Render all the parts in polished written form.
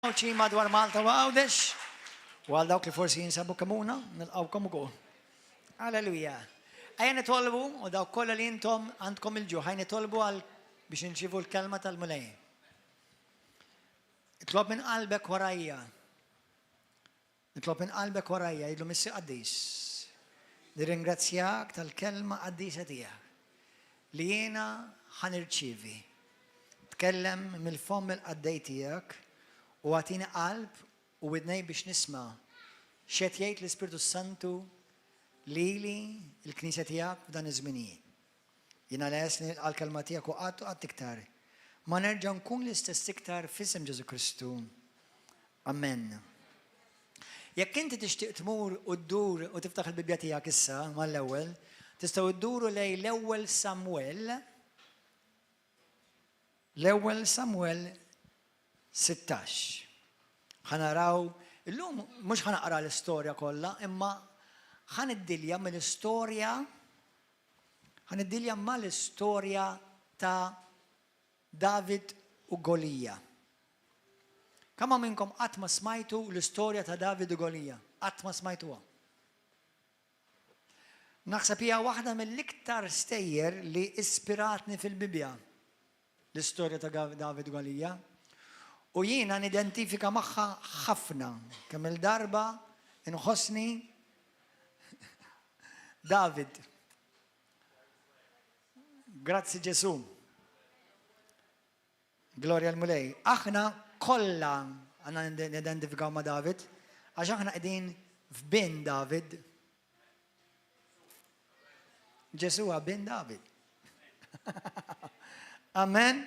ċi madwar Malta u Għawdex, u għal dawk li forsi jinsabu kamuna, nil-għawkom u għu. Alleluja. Għajja nitolbu, u dawk kolla li jintom għandkom il-ġu, għajja nitolbu għal biex nċivu l-kelma tal-mulej. Itlob minn qalbek warajja. Itlob minn qalbek warajja, jidlu missi qaddis. Nirringrazzjak tal-kelma qaddisa tijak. Li jena ħanirċivi. Tkellem mill-fom il-qaddej tijak, u għatini qalb u widnej biex nisma xet jgħid l-Ispiritu Santu li il-Knisja tijak f'dan iż-żminijiet. Jina lesni għal-kelma tijak u għattu għatt iktar. Ma nerġa' nkun l-istess iktar f'isem Ġesu Kristu. Amen. Jekk inti tixtieq tmur u ddur u tiftaħ il-Bibja tijak issa mal-ewwel, tistgħu dduru lej l-ewwel Samuel 16. ħanaraw, illum mhux ħanaqra l-istorja kollha, imma ħaniddilja mal-istorja ta' David u Golija. Kemm minnkom qatt ma smajtu l-istorja ta' David u Golija? Qatt ma smajtuha. Naħseb hija waħda mill-iktar stejjer li ispiratni fil-Bibja l-istorja ta' David u Golija. U jiena nidentifika magħha ħafna, kemm il-darba inħossni David. Grazzi Ġesu. Gloria l-mulej. Aħna kollha għandna nidentifikaw ma' David, għax aħna qegħdin f'bin David. Ġesu bin David. Amen.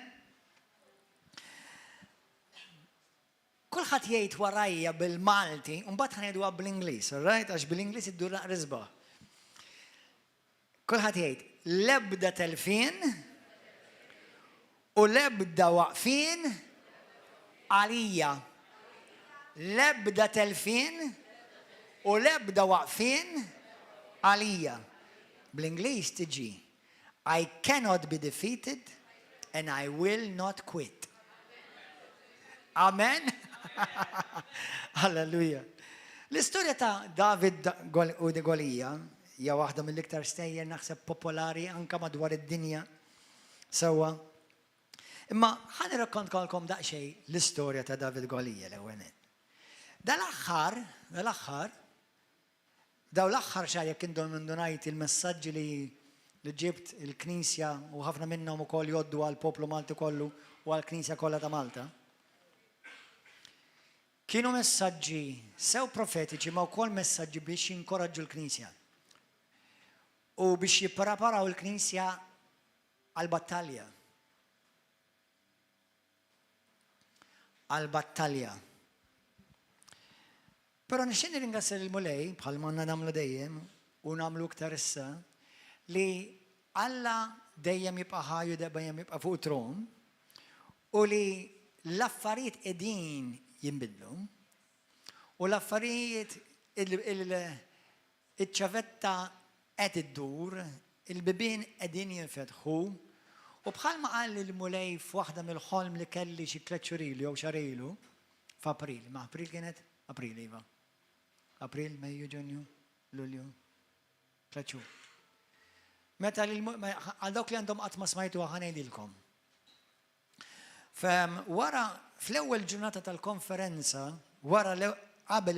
Kulħadd jgħid warajja bil-Malti, u mbagħad ħanejduha bl-Ingliż, right? Għax bil-Ingliż iddur naqra isbaħ. Kulħadd jgħid l-ebda telfin u l-ebda waqfin għalija. L-ebda telfin u l-ebda waqfin għalija. Bl-Ingliż tiġi I cannot be defeated and I will not quit. Amen. Alleluja. L-istorja ta' David u Golija hija waħda mill-iktar stejjer naħseb popolari anke madwar id-dinja sewwa. Imma ħan irrakkontkalkom daqsxejn l-istorja ta' David Golija l-ewwel. Dal-aħħar, daw l-aħħar xahar jekk intom indunajt il-messaġġi li ġibt il-Knisja u ħafna minnhom ukoll jgħoddu għall-poplu Malti kollu u għall-Knisja kollha ta' Malta. Kienu messaġġi sew profetiċi ma wkoll messaġġi biex jinkoraġġu l-Knisja. U biex jippreparaw il-Knisja għall-battalja. Għall-battalja. Però nixtieq nirringrazzja lill-mulej bħalma nagħmlu dejjem u nagħmlu iktar issa li Alla dejjem jibqa' ħajju dejjem jibqa' fuq tron u li l-affarijiet qegħdin jinbidlu u l-affarijiet iċ-ċavetta qed iddur, il-bibien qegħdin jinfetħu u bħalma qal il-mulej f'waħda mill-ħolm li kelli xi 3 xhurilu jew xarilu f'April. Ma April kienet? April iva. April, Mejju, Ġunju, Lulju. 3 xhur. Meta għal dawk li għandhom qatt ma smajtuha ħanejdilkom. Wara fl-ewwel ġurnata tal-konferenza, qabel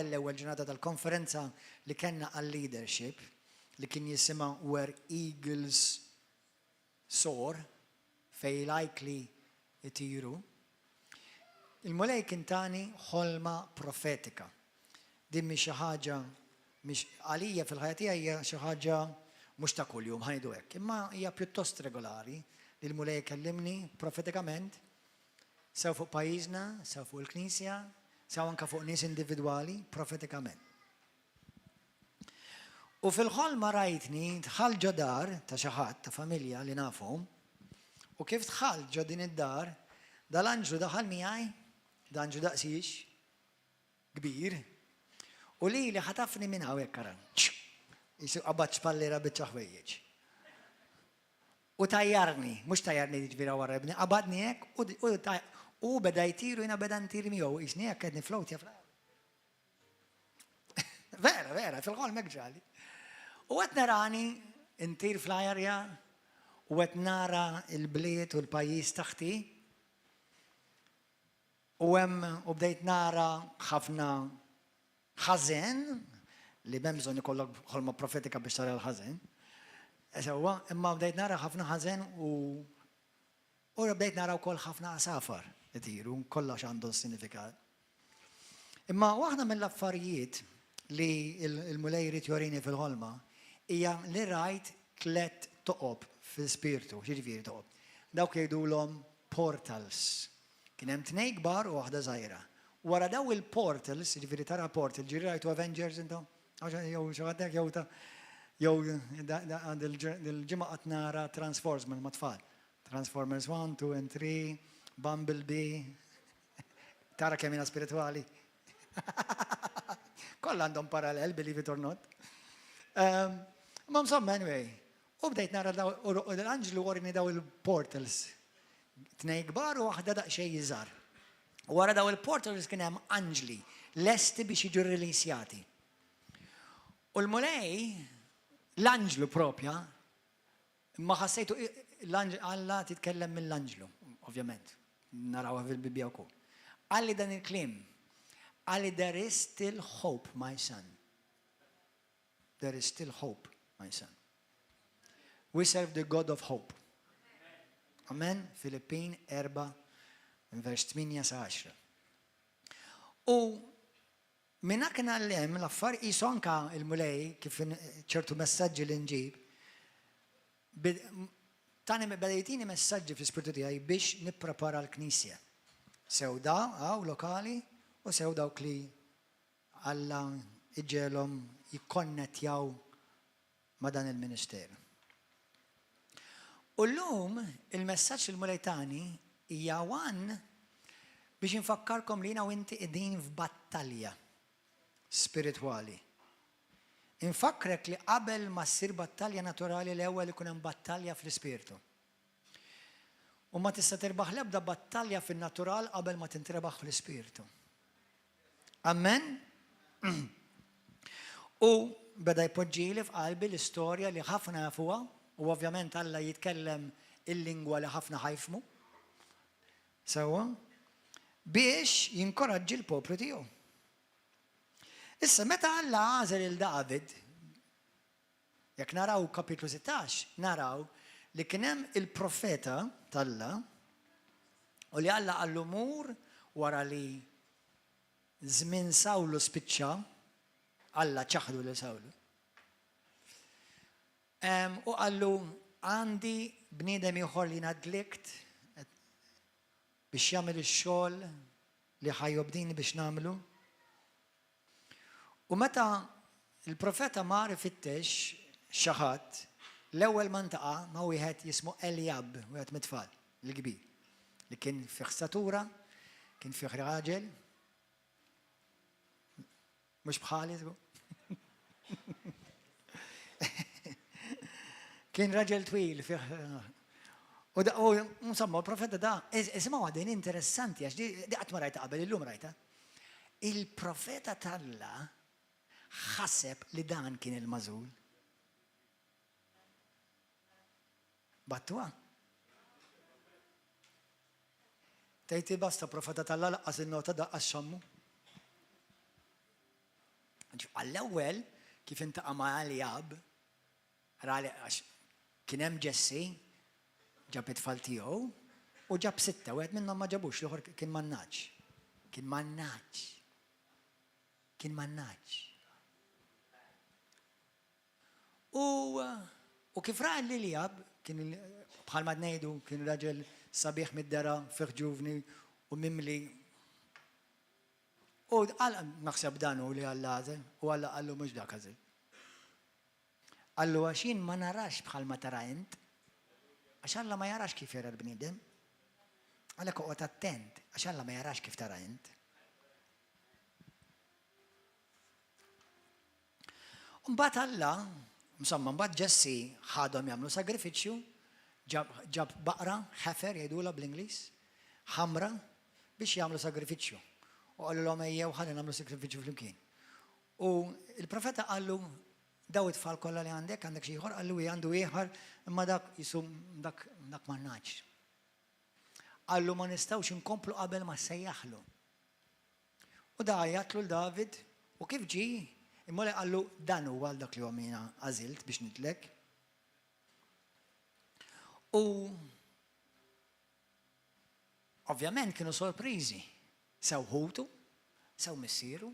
l-ewwel ġurnata tal-konferenza li kellna għal-leadership li kien jisimha Where Eagles Soar, fej likely itiru, il-mulej kien tani ħolma profetika. Din mi xi ħaġa għalija fil-ħajja tiegħi hija xi ħaġa mhux ta' kuljum ħanidu hekk, imma hija pjuttost regolari li l-mulej kellimni profetikament sew fuq pajjiżna, sew fuq il-Knisja, sew anke fuq nies individwali profetikament. U fil-ħolma rajtni dħal ġo dar ta' xi ħadd ta' familja li nafhom u kif dħal ġo din id-dar dal-anġlu daħal miegħi, danġlu daqsix kbir, u li ħatafni minn hawnhekk karan. Jisu qabad xpallera biċċa ħwejjeġ. U tajjarni, mhux tajjarni ġvira wara ibni, qabadni hekk U beda jtiru jina beda ntir miegħu isni jekk qed niflowt jaf. Vera, fil-ħol ġali. U qed narani ntir fl-ajerja u qed nara l-bliet u l-pajjiż taħti. U bdejt nara ħafna ħażen li m'hemm bżonn ikollok ħolma profetika biex tara l-ħażen. Imma bdejt nara ħafna ħażen u bdejt nara wkoll ħafna asafar itiru, kollox għandu sinifikat. Imma waħda mill-affarijiet li l-mulej jrid jorini fil-ħolma hija li rajt 3 toqob fil-spirtu, ġifieri toqob. Dawk jgħidulhom portals. Kien hemm 2 kbar u waħda żgħira. Wara daw il-portals, ġifieri tara portal, ġifieri rajtu Avengers intom? Jew xi ħaddek jew il-ġimgħa qatt nara Transformers ma' tfal. Transformers 1, 2 and 3, Bumblebee. Tara kemm jiena spiritwali. Kollha għandhom parallel, believe it or not. Ma insomma, anyway. U bdejt nara l-anġlu warini daw il-portals. 2 kbar u waħda daqsxejn iżgħar. Wara daw il-portals kien hemm anġli lesti biex jiġu rilisjati. U l-mulej, l-anġlu propja, ma ħassejtu Alla titkellem mill-anġlu, ovvjament. Narawha fil-Bibja wkoll. Għalli dan il-klim. Għalli there is still hope, my son. There is still hope, my son. We serve the God of hope. Amen. Filippin 4, vers 8 sa 10. U minna kien għallem l-affar jisu anka il-mulej kif ċertu messaġġi li nġib. Tani bedajtini messaġġi fl-ispirtu tiegħi biex nipprepara l-Knisja. Sew għaw lokali u sew dawk li Alla iġġelhom jikkonnettjaw ma' dan il-ministeru. U llum il-messaġġ il-mulejtani hija biex infakkarkom li jiena u inti qegħdin f'battalja spiritwali. Infakrek li qabel ma ssir battalja naturali l-ewwel ikun hemm battalja fl-ispirtu. U ma tista' tirbaħ l-ebda battalja fin-natural qabel ma tintrebaħ fl-ispirtu. Amen? U beda jpoġġieli f'qalbi l-istorja li ħafna jafuha u ovvjament Alla jitkellem il-lingwa li ħafna ħajfmu. Sewwa biex jinkoraġġi l-poplu tiegħu. Issa, meta Alla għażel il-David, jekk naraw kapitlu 16, naraw li kien hemm il-profeta tal-Alla u li Alla qallu mur wara li żmien Sawlu spiċċa, Alla ċaħdu li Sawlu. U qallu għandi bniedem ieħor li nadlikt biex jagħmel ix-xogħol li ħajjobdini biex nagħmlu. U meta il-profeta mar ifittex xi ħadd, l-ewwel ma ntaqa' ma' wieħed jismu Elijab, wieħed mit-tfal l-kbir, li kien fih statura, kien fih raġel, mhux bħali kien raġel twil fih. U insomma l-profeta da, isimgħu għadin interessanti għax di qatt ma rajta qabel, illum rajta. Il-profeta Alla ħaseb li dan kien il-mażul. Battuha. Tgħid basta profeta Alla laqqas in-nota daqqas xammu. Għall-ewwel kif intaqa' ma' Elijab, kien hemm Ġessi, ġab it-tfal tiegħu u ġab 6, wieħed minnhom ma ġabux, l-ieħor kien mannaġġ. Kien mannaġġ. U kif ra Elijab, kien bħalma ngħidu kien raġel sabiħ mid-dera fih ġuvni u mimli. U naħseb dan hu li Alla għażel u Alla qallu mhux dak għażel. Qallu għax jien ma narax bħalma tara int, għax Alla ma jarax kif jara l-bniedem. Għalhekk oqgħod attent, għax Alla ma jarax kif tara int. Mbagħad Alla, insomma, mbagħad Ġessi ħadhom jagħmlu sagrifiċċju, ġab baqra, ħefer jgħidula bl-Ingliż, ħamra, biex jagħmlu sagrifiċċju. U qalu l-hom ejjew ħalli nagħmlu sagrifiċċju flimkien. U il-profeta qallu daw it-tfal kollha li għandek xi ieħor, qallu għandu ieħor imma dak jisum dak m'għandnax. Qallu ma nistgħux inkomplu qabel ma sejjaħlu. U da jgħatlu l-David u kif ġi imma li qallu dan huwa dak li huwa jiena għażilt biex nitlek. U ovvjament kienu sorpriżi. Sew ħutu, sew missieru,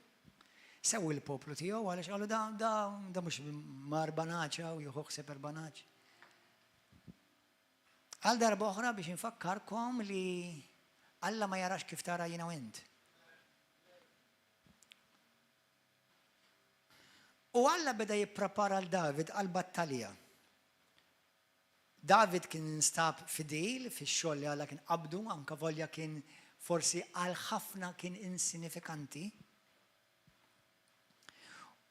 sew il-poplu tiegħu għaliex qalu da mhux mar banaċa u jieħu ħsieb il-banaċ. Għal darba oħra biex infakkarkom li Alla ma jarax kif tara jiena u int. U Alla beda jipprepara l-David għal battalija. David kien instab fidejl fix-xogħol li Alla kien qabdu, anke volja kien forsi għal ħafna kien insinifikanti.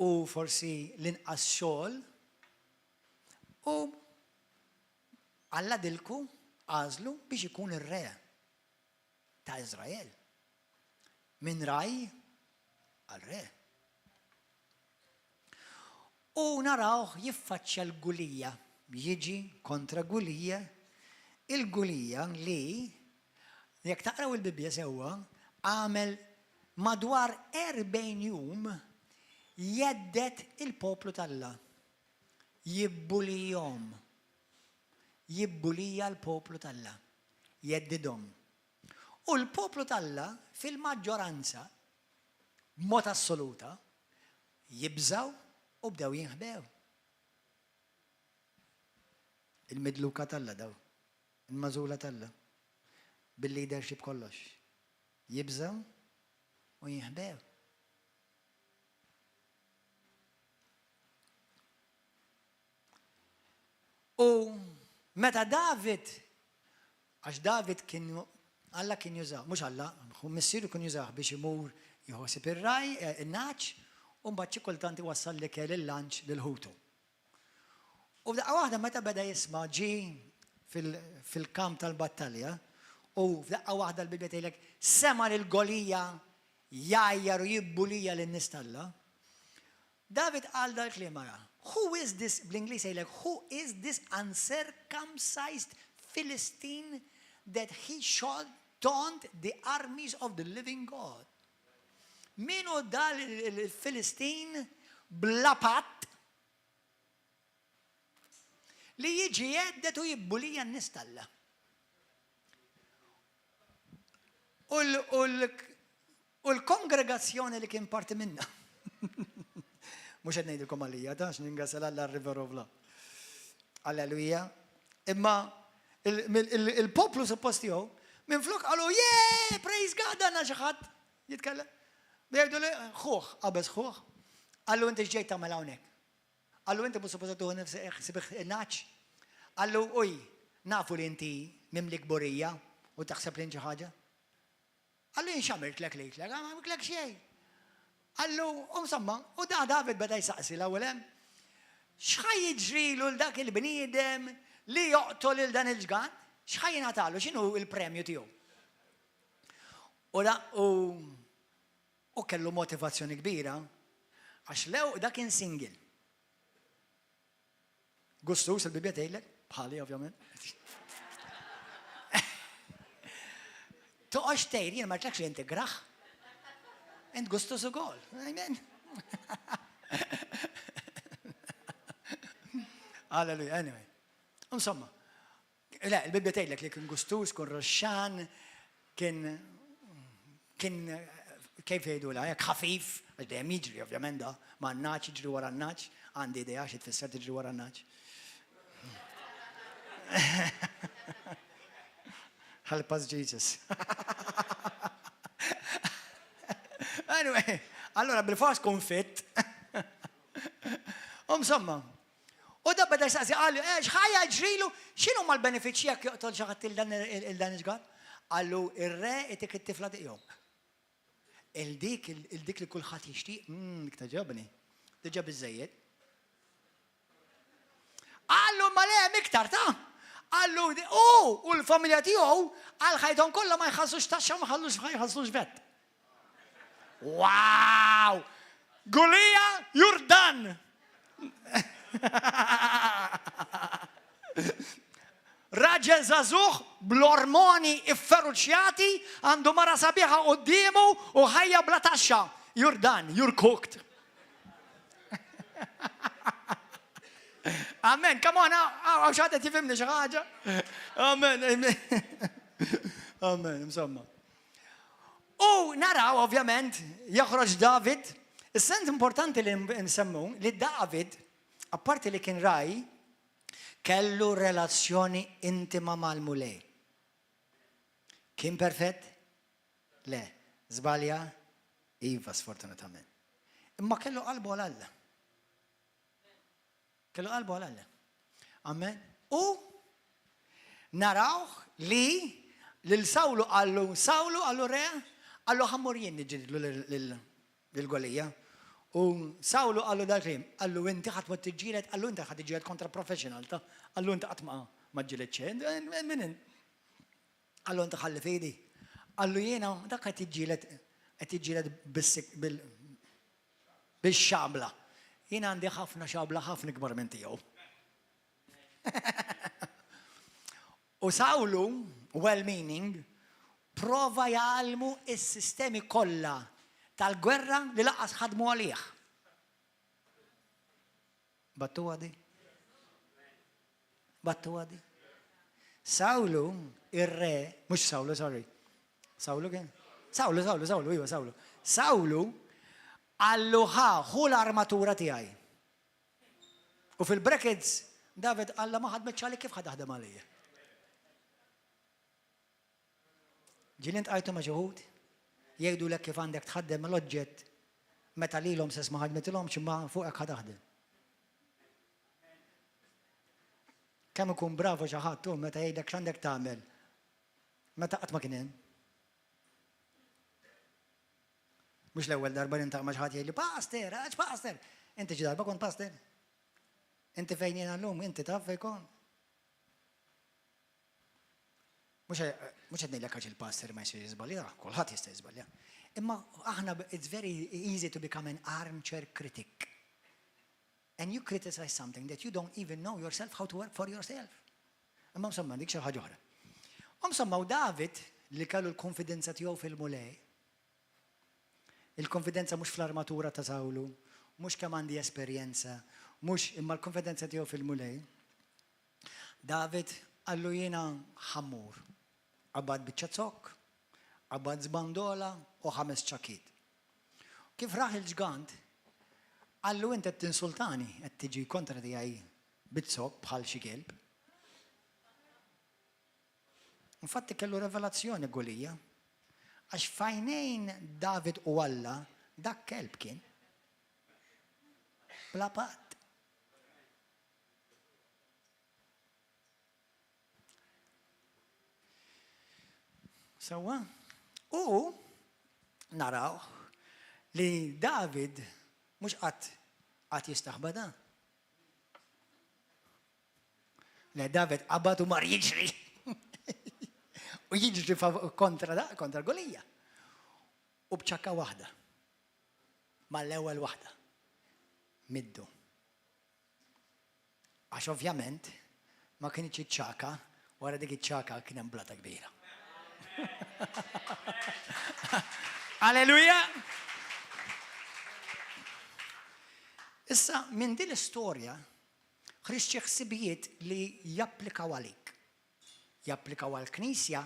U forsi l-inqas xogħol. U Alla dilku għażlu biex ikun ir-re ta' Iżrael. Min raj għal re. U narawh jiffaċċja l-Gulija. Jiġi kontra Gulija. Il-Gulija li jekk taqraw il-Bibbja sewwa għamel madwar 40 jum jeddet il-poplu tal-Alla. Jibbulija l-poplu tal-Alla. Jeddidhom. U l-poplu tal-Alla fil-maġġoranza b'mod assoluta jibżaw u bdew jinħbew. Il-midluka tal-Alla daw, il-mażula tal-Alla, bil-leadership kollox. Jibżaw u jinħbew. U meta David, għax David kien Alla kien jużaw, mhux Alla, missieru kien jużaw biex imur jħossib ir-raj, in-naċ, u mbagħad xi kultant iwassal l-ikel il-lanċ lill-ħutu. U f'daqqa waħda meta beda jisma' ġi fil-kamp tal-battalja, u f'daqqa waħda l-Bibja tgħidlek sema' lil-Golija jgħajjar u jibbulija lin-nies tal-Alla. David qal dal-kliem ara. Who is this, bl-Ingliż jgħidlek, who is this uncircumcised Philistine that he shall taunt the armies of the living God? Minu dal il-Filistin blapat li jiġi jeddet u jibbulija n-nies tal-Alla. U l-kongregazzjoni li kien parti minna. Mux qed ngħidilkom għalija, għax ningasal Alla r-River of Love. Alleluja. Imma il-poplu suppost tiegħu minn flok qalu yeah, praise God, għandna xi ħadd jitkellem. Bejdu li ħuħ, qabeż ħuħ. Għallu inti x'ġej tagħmel hawnhekk. Għallu inti mhux suppost tuħu ħsibek naċ. Għallu uj, nafu li inti mimlik burija u taħseb li xi ħaġa. Għallu jien x'għamiltlek lejtlek, għamiltlek xejn. Għallu, insomma, u da David beda jsaqsi l-ewwel hemm. X'ħaj jiġrilu l dak il-bniedem li joqtol il dan il-ġgan? X'ħaj jingħatalu, x'inhu l-premju tiegħu? U kellu motivazzjoni kbira, għax lew da kien single. Gustus il-Bibja tgħidlek, bħali ovvjament. Toqgħodx tgħid jien ma rridlekx li inti graħ. Int gustus ukoll. Amen. Alleluja, anyway. Insomma, la, il-Bibja tgħidlek li kien gustus, kun roxxan, kien kif jgħidula, jekk ħafif, għax dejjem jiġri ovvjament da, ma' n-naċ jiġri wara n-naċ, għandi idea xi tfisser tiġri wara n-naċ. Help us Jesus. Anyway, allora bil-fors kun fit. Insomma, u da beda jsaqsi għallu, x'ħajja ġrilu, x'inhu mal-benefiċċji jekk joqtol xi ħadd il-dan iġgad? Għallu ir-re itik it-tifla tiegħu. Il-dik li kulħadd jixtieq, iktaġobni. Diġà biżżejjed. Għallu ma le iktar ta' Għallu, u l-familja tiegħu għal ħajthom kollha ma jħallsux taxxa ma jħallsux vet. Wow! Gulija, you're done! Raġel żagħżugħ bl-ormoni ifferuċjati għandu mara sabiħa qudiemu u ħajja bla taxxa. You're done, you're cooked. Amen, come on, għaw xaħdet jifimni xaħġa. Amen, amen, insomma. U naraw, ovvjament, joħroġ David, is-sent importanti li nsemmu li David, apparti li kien raj, kellu relazzjoni intima mal-mulej. Kien perfett? Le, żbalja? Iva, sfortunatament. Imma kellu qalbu għal-Alla. Kellu qalbu għal-Alla. Amen. U narawh li l-Sawlu għallu re, għallu ħammur jien niġidlu l-Golija. U Sawlu għallu dal-klim, għallu inti ħatwa t-ġilet, għallu inti ħat t-ġilet kontra professional, għallu inti ħatma maġġilet ċed, minin. Għallu inti ħalli fidi. Għallu jena, dak ħat t-ġilet bil-xabla. Jena għandi ħafna xabla ħafna kbar minn tiegħu. U Sawlu, well-meaning, prova jgħalmu is-sistemi kollha tal-gwerra li laqas ħadmu għalih. Battu għadi? Battu għadi? Sawlu, ir-re, mux Sawlu, sorry. Sawlu kien? Sawlu, iwa Sawlu. Sawlu, għallu ħu l-armatura tiegħi. U fil-brackets, David għalla ma ħadmet ċali kif ħadaħdem għalija. Ġilint għajtu ma ġuħud, jgħidu l kif għandek tħaddem l-oġġett, meta li l-om sess ma ħadmetilhom ximma fuqek ħadaħdem. Kemm ikun bravo xi ħadd meta jgħidlek x'għandek tagħmel, meta qatt ma kien hemm. Mux l-ewwel darba nintaq ma' xi ħadd jgħidli Pastor, inti xi darba kont pastor? Inti fejn jiena llum, inti taf fejn kont? Mux qed ngħidlek għax il-pastor ma jsir jiżbalja, kulħadd jista' jiżbalja. Imma aħna it's very easy to become an armchair critic. And you criticize something that you don't even know yourself how to work for yourself. Imma msomma dik xi ħaġa oħra. Msomma David li kellu l-konfidenza tiegħu fil-mulej. Il-konfidenza mhux fl-armatura ta' Sawlu, mhux kemm għandi esperjenza, mhux imma l-konfidenza tiegħu fil-mulej. David għallu jiena ħammur, qabad biċċa zokk, qabad żbandola u 5 ċakit. Kif raħ il-ġgant, għallu inti qed tinsultani qed tiġi kontra tiegħi bit-zokk bħal xi kelb. Infatti kellu revelazzjoni Golija. Għax fajnejn David u Alla dak kelb kien. Bla pat. Sawa? U naraw li David mhux qatt jistaħbada. Le David qabad u mar jiġri. U jiġri kontra Golija. U bċakka waħda. Mal-ewwel waħda. Middu. Għax ovvjament ma kienx iċċaka, wara dik iċċaka kien hemm blata kbira. Alleluja! Issa minn din l-istorja ħriġ xi ħsibijiet li japplikaw għalik. Japplikaw għall-Knisja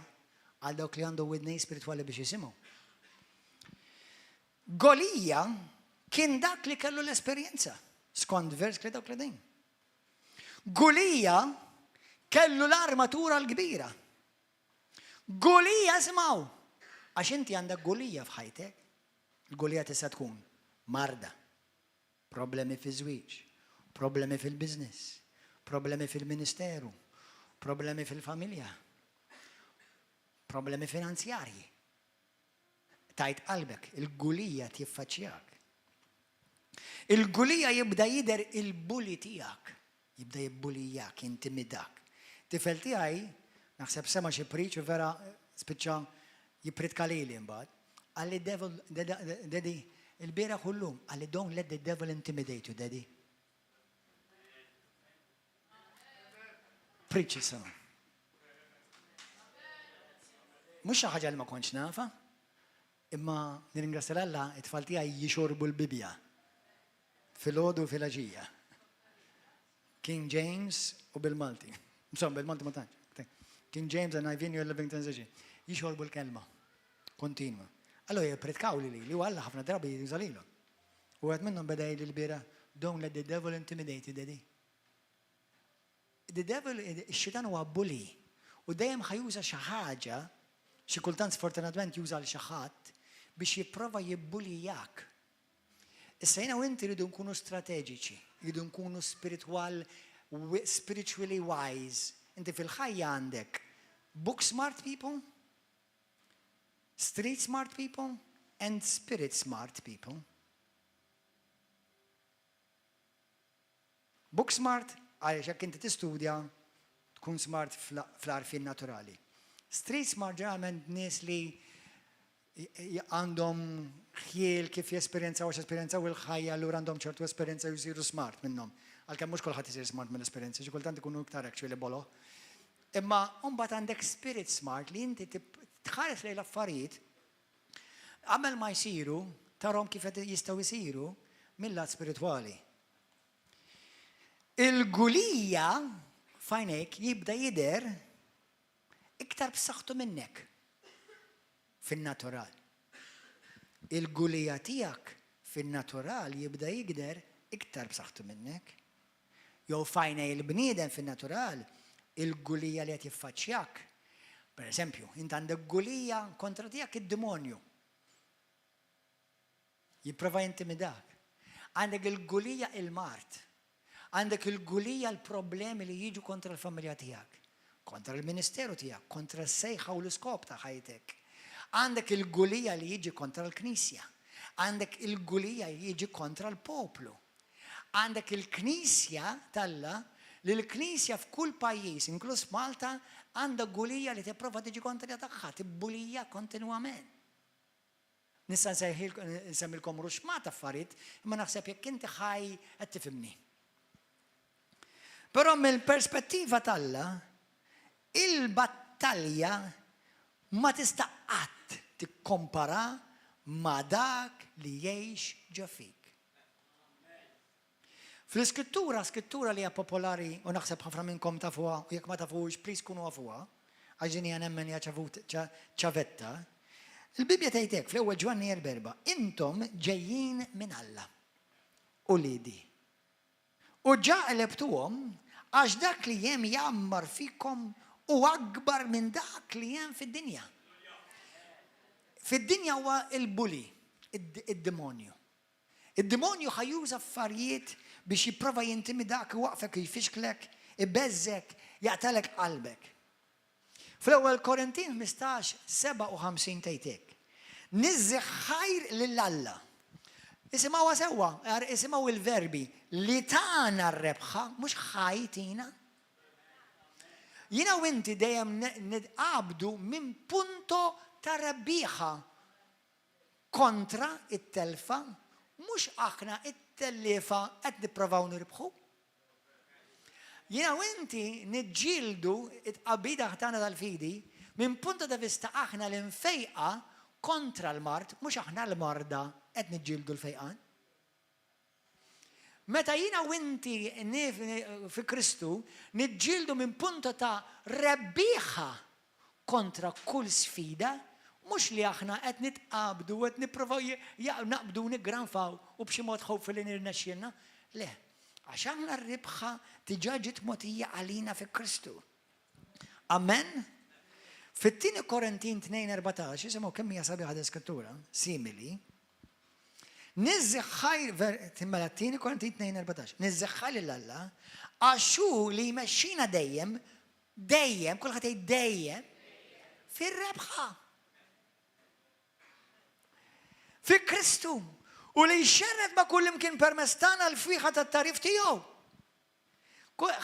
għal dawk li għandu widnej spiritwali biex jisimgħu. Golija kien dak li kellu l-esperjenza, skont vers li dawk li din. Golija kellu l-armatura l-kbira. Golija simgħu, għax inti għandek Golija f'ħajtek, il-Golija tista' tkun marda, problemi fi żwieġ, problemi fil-business, problemi fil-ministeru, problemi fil-familja, problemi finanzjarji. Tajt qalbek, il-Golija tiffaċċjak. Il-Golija jibda jidher il-bully tiegħek, jibda jibbulijak, intimidak. Tifel tiegħi naħseb sema xi preach u vera spiċċa jipritka lili mbagħad. Għalli devil, daddy, il-bira kullum, għalli don't let the devil intimidate you, daddy. Preach jisama. Mux ħaġa li ma konċ nafa, imma nirringrazzja l-Alla it-tfal tiegħi jixorbu l-Bibja fil-ħodu fil-ħaġija. King James u bil-Malti. Insomma, bil-Malti ma tantx. King James and Ivy New Living Translation. Jixorbu l-kelma. Kontinwa. Allora jipritkaw li għalla ħafna drabi jizalilu. U għed minnum beda jgħid l-bira, don't let the devil intimidate you, daddy. The devil, il-xitan huwa bully. U dejjem ħajuża xi ħaġa, xi kultant sfortunatament juża l xi ħadd biex jipprova jibbulijak. Issa jiena u inti rridu nkunu strateġiċi, rridu nkunu spiritually wise. Inti fil-ħajja għandek book smart people, street smart people, and spirit smart people. Book smart, għaliex jekk inti tistudja, tkun smart fl-arfin naturali. Street smart ġeneralment nies li għandhom ħiel kif jesperjenzaw il-ħajja, allura għandhom ċertu esperjenza jisiru smart minnhom. Għalkemm mhux kulħadd isir smart mill-esperjenza, xi kultant ikunu iktar actually bolo. Imma mbagħad għandek spirit smart li inti tħares lejn l-affarijiet qabel ma jsiru tarhom kif qed jistgħu jsiru mill-lat spiritwali. Il-gulija fajnek jibda jidher iktar b'saħħtu minnek fin-natural. Il-gulija tiegħek fin-natural jibda jidher iktar b'saħħtu minnek. Jew fajnej il-bniedem fin-natural, il-gulija li qed jiffaċċjak. Pereżempju, int għandek gulija kontra tiegħek id-demonju. Jipprova jintimidak. Għandek il-gulija il-mart. Għandek il-gulija l-problemi li jiġu kontra l-familja tiegħek, kontra l-ministeru tiegħek, kontra s-sejħa u l-iskop ta' ħajtek. Għandek il-gulija li jiġi kontra l-Knisja. Għandek il-gulija li jiġi kontra l-poplu. Għandek il-Knisja talla li l-Knisja f'kull pajjiż, inkluż Malta, għandha gulija li tipprova tiġi kontra tagħha, tibbulija kontinwament. Nista' nsemmilkom ruxmat affarijiet, imma naħseb jekk inti ħaj qed tifhimni. Però mill-perspettiva talla, il-battalja ma tista' qatt tikkompara ma' dak li jgħix ġo fik. Fl-iskrittura, skrittura li hija popolari u naħseb ħafna minnkom tafuha, u jekk ma tafuhx, please kunu għafuha, għax din hija nemmen hija ċavetta. Il-Bibja tgħidlek fl-ewwel Ġwanni 4, intom ġejjin minn Alla u lidi. U ġa qlebtuhom għax dak li hemm jammar fikom u akbar minn dak li hemm fid-dinja. Fid-dinja huwa il-bully, id-demonju. Id-demonju ħajuża affarijiet biex jipprova jintimidak, waqfek, jfixklek, ibeżżek, jaqtalek qalbek. Fl-ewwel Korintin 15:57 tgħidlek. Niżżi ħajr lill-Alla. Isimgħuha sewwa, isimgħu il-verbi li tagħna r-rebħa mhux ħajtina. Jiena u inti dejjem nitqabdu minn punto ta' rebbieħa kontra it-telfa, mhux aħna it-tellifa qed nipprovaw nirbħu. Jiena u inti niġġieldu it-qabida tagħna tal-fidi minn punto ta' vista aħna l-infejqa kontra l-mart, mhux aħna l-marda qed niġġieldu l-fejqan. Meta jiena u inti fi Kristu niġġieldu minn punto ta' rebbieħa kontra kull sfida, mhux li aħna qed nitqabdu qed nippruvaw naqbdu niggranfaw u b'xi mod ħof li nirnexxielna. Le, għax aħna r-ribħa diġà ġiet mogħtija għalina fi Kristu. Amen? Fit-tieni Korintin 2:14, isimgħu kemm hija sabiħa l-iskrittura, simili. Timmela t-tieni Korintin 2:14. Niżżeħħal lill-Alla għax hu li jmexxina dejjem, kulħadd jgħid dejjem, fir-rebħa. Fi Kristu. U li jxerret ma' kull imkien permezz tagħna l-fieħa tat-tarif tiegħu.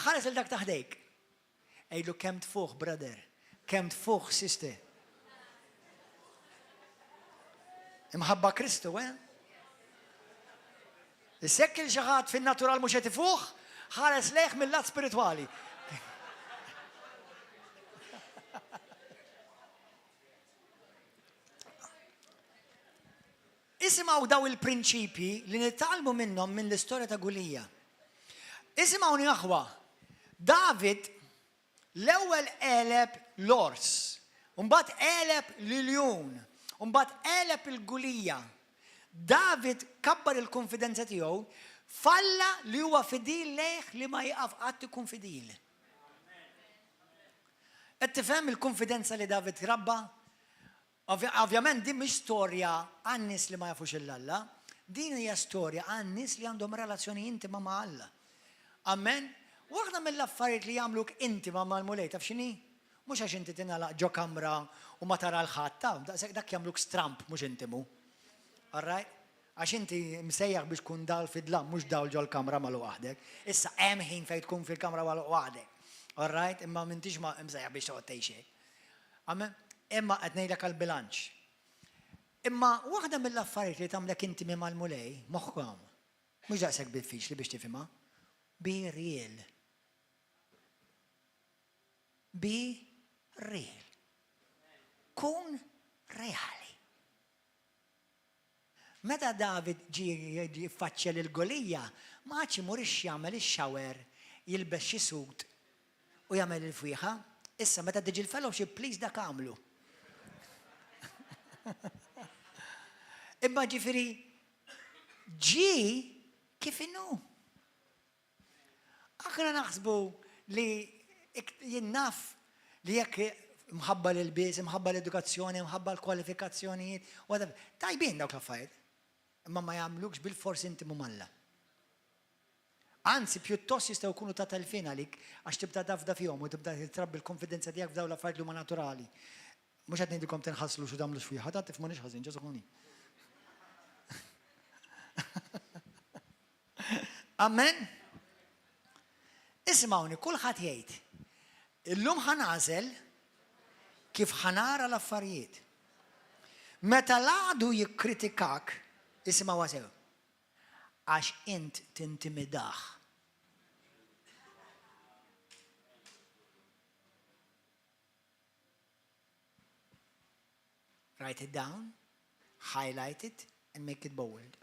Ħares il dak taħdejk. Ejlu kemm tfuq, brother. Kemm tfuq, sister. Imħabba Kristu, Is-sekk il-ġaħat fin-natural mhux qed ifuq, ħares lejh mill-lat spiritwali. Isimgħu daw il-prinċipji li nitgħallmu minnhom minn l-istorja ta' Gulija. Isimgħuni aħwa. David l-ewwel qeleb l-ors, u mbagħad qeleb l-iljun, u mbagħad qeleb il-Gulija. David kabbar il-konfidenza tiegħu, falla li huwa fidil lejh li ma jaqaf qatt ikun fidil. Qed tifhem il-konfidenza li David rabba? Ovvjament din mhix storja għan-nies li ma jafux il-Alla, din hija storja għan-nies li għandhom relazzjoni intima ma' Alla. Amen? Waħda mill-affarijiet li jagħmluk intima mal-mulej taf x'inhi? Mhux għax inti tingħalaq ġo kamra u ma tara l-ħadd, dak jagħmluk stramp mhux intimu. Alright? Għax inti msejjaħ biex tkun dawl fid-dlam, mhux dawl ġol kamra mal waħdek. Issa hemm ħin fejn tkun fil-kamra mal waħdek. Alright? Imma m'intix ma msejjaħ biex toqgħod tgħix. Amen? Imma qed ngħidlek għall-bilanċ. Imma waħda mill-affarijiet li tagħmlek intimi mal-mulej moħħhom. Mhux daqshekk diffiċli biex tifhimha. Be real. Be real. Kun reali. Meta David ġi faċċja lil Golija, ma għadx imurix jagħmel ix-xawer, jilbes xi sut u jagħmel il-fwieħa. Issa meta tiġi l-fellowship, please dak għamlu. Imma ġifieri ġi kif inhu. Aħna naħsbu li jinnaf li jekk mħabba l-ilbies, mħabba l-edukazzjoni, mħabba l-kwalifikazzjonijiet, tajbin dawk l-affarijiet. Imma ma jagħmlukx bil-fors intimu mal-Alla. Anzi, pjuttost jistgħu jkunu ta' telfin għalik għax tibda tafda fihom u tibda trabbi l-konfidenza tiegħek f'dawn l-affarijiet li huma naturali. Mhux qed ngħidilkom tinħasslu xu tagħmlu xwieħed, għad tifhmunix ħażin, ġosokuni. Amen? Ismawni, kulħadd jgħid. Illum ħanażel kif ħanara l-affarijiet. Meta l-għadu jikkritikak, isimgħu sew, għax int tintimidah. Write it down, highlight it, and make it bold.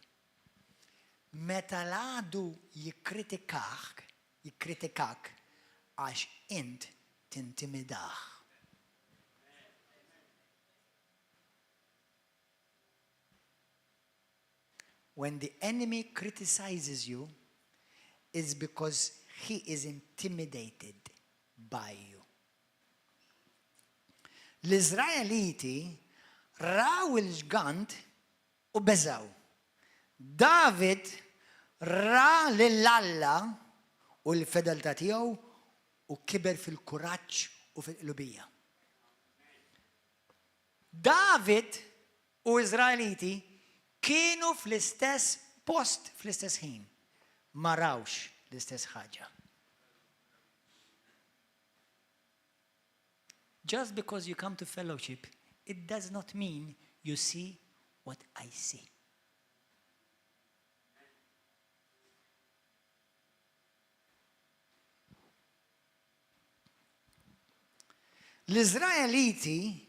Meta l-għadu jikkritikak għax int tintimidah. When the enemy criticizes you, it's because he is intimidated by you. L-Izraeliti raw il-ġgant u beżaw. David ra lill-Alla u l-fedeltà tiegħu u kiber fil-kuraġġ u fil-qlubija. David u Izraeliti kienu fl-istess post fl-istess ħin. Ma rawx l-istess ħaġa. Just because you come to fellowship, it does not mean you see what I see. L-Izraeliti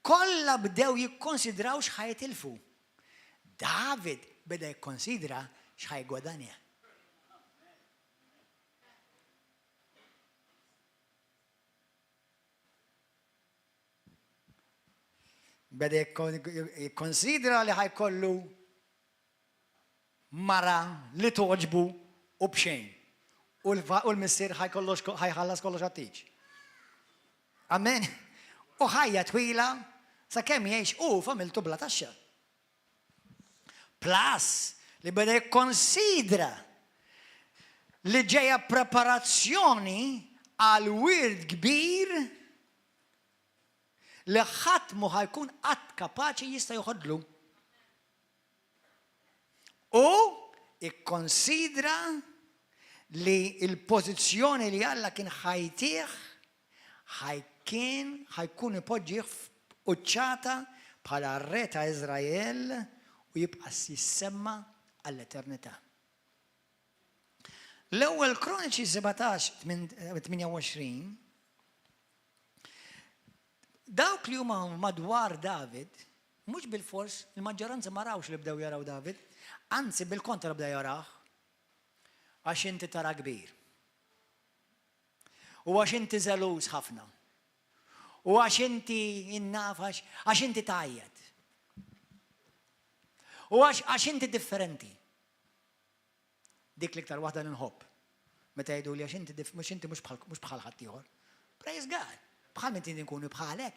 kollha bdew jikkonsidraw x'ħajtilfu. David beda jikkonsidra x'ħajgwadanja. Beda jikkonsidra li ħajkollu mara li toġbu u bxejn. U l-missier ħajħallas kollox għattiġ. Amen. U ħajja twila sa' kemm jgħix u familtu bla taxxa. Plus li beda jikkonsidra li ġejja preparazzjoni għal wird kbir li ħadd mu ħajkun qatt kapaċi jista' joħodlu. U ikkonsidra li il-pożizzjoni li Alla kien ħajtih ħajkun ipoġġih f'quċċata bħala r-re ta' Iżrael u jibqa' jissemma għall-eternità. L-ewwel Kroniċi 17:28 dawk li huma madwar David mhux bil-fors il-maġġoranza ma rawx li bdew jaraw David, anzi bil-kontra bdew jarah għax inti tara kbir. U għax inti żeluż ħafna. U għax inti innafax, għax inti tajjed. U għax inti differenti. Dik l-iktar waħda ninħobb. Meta jgħidu li għax inti mhux bħal ħadd ieħor. Praise God. Bħal inti nkunu bħalek.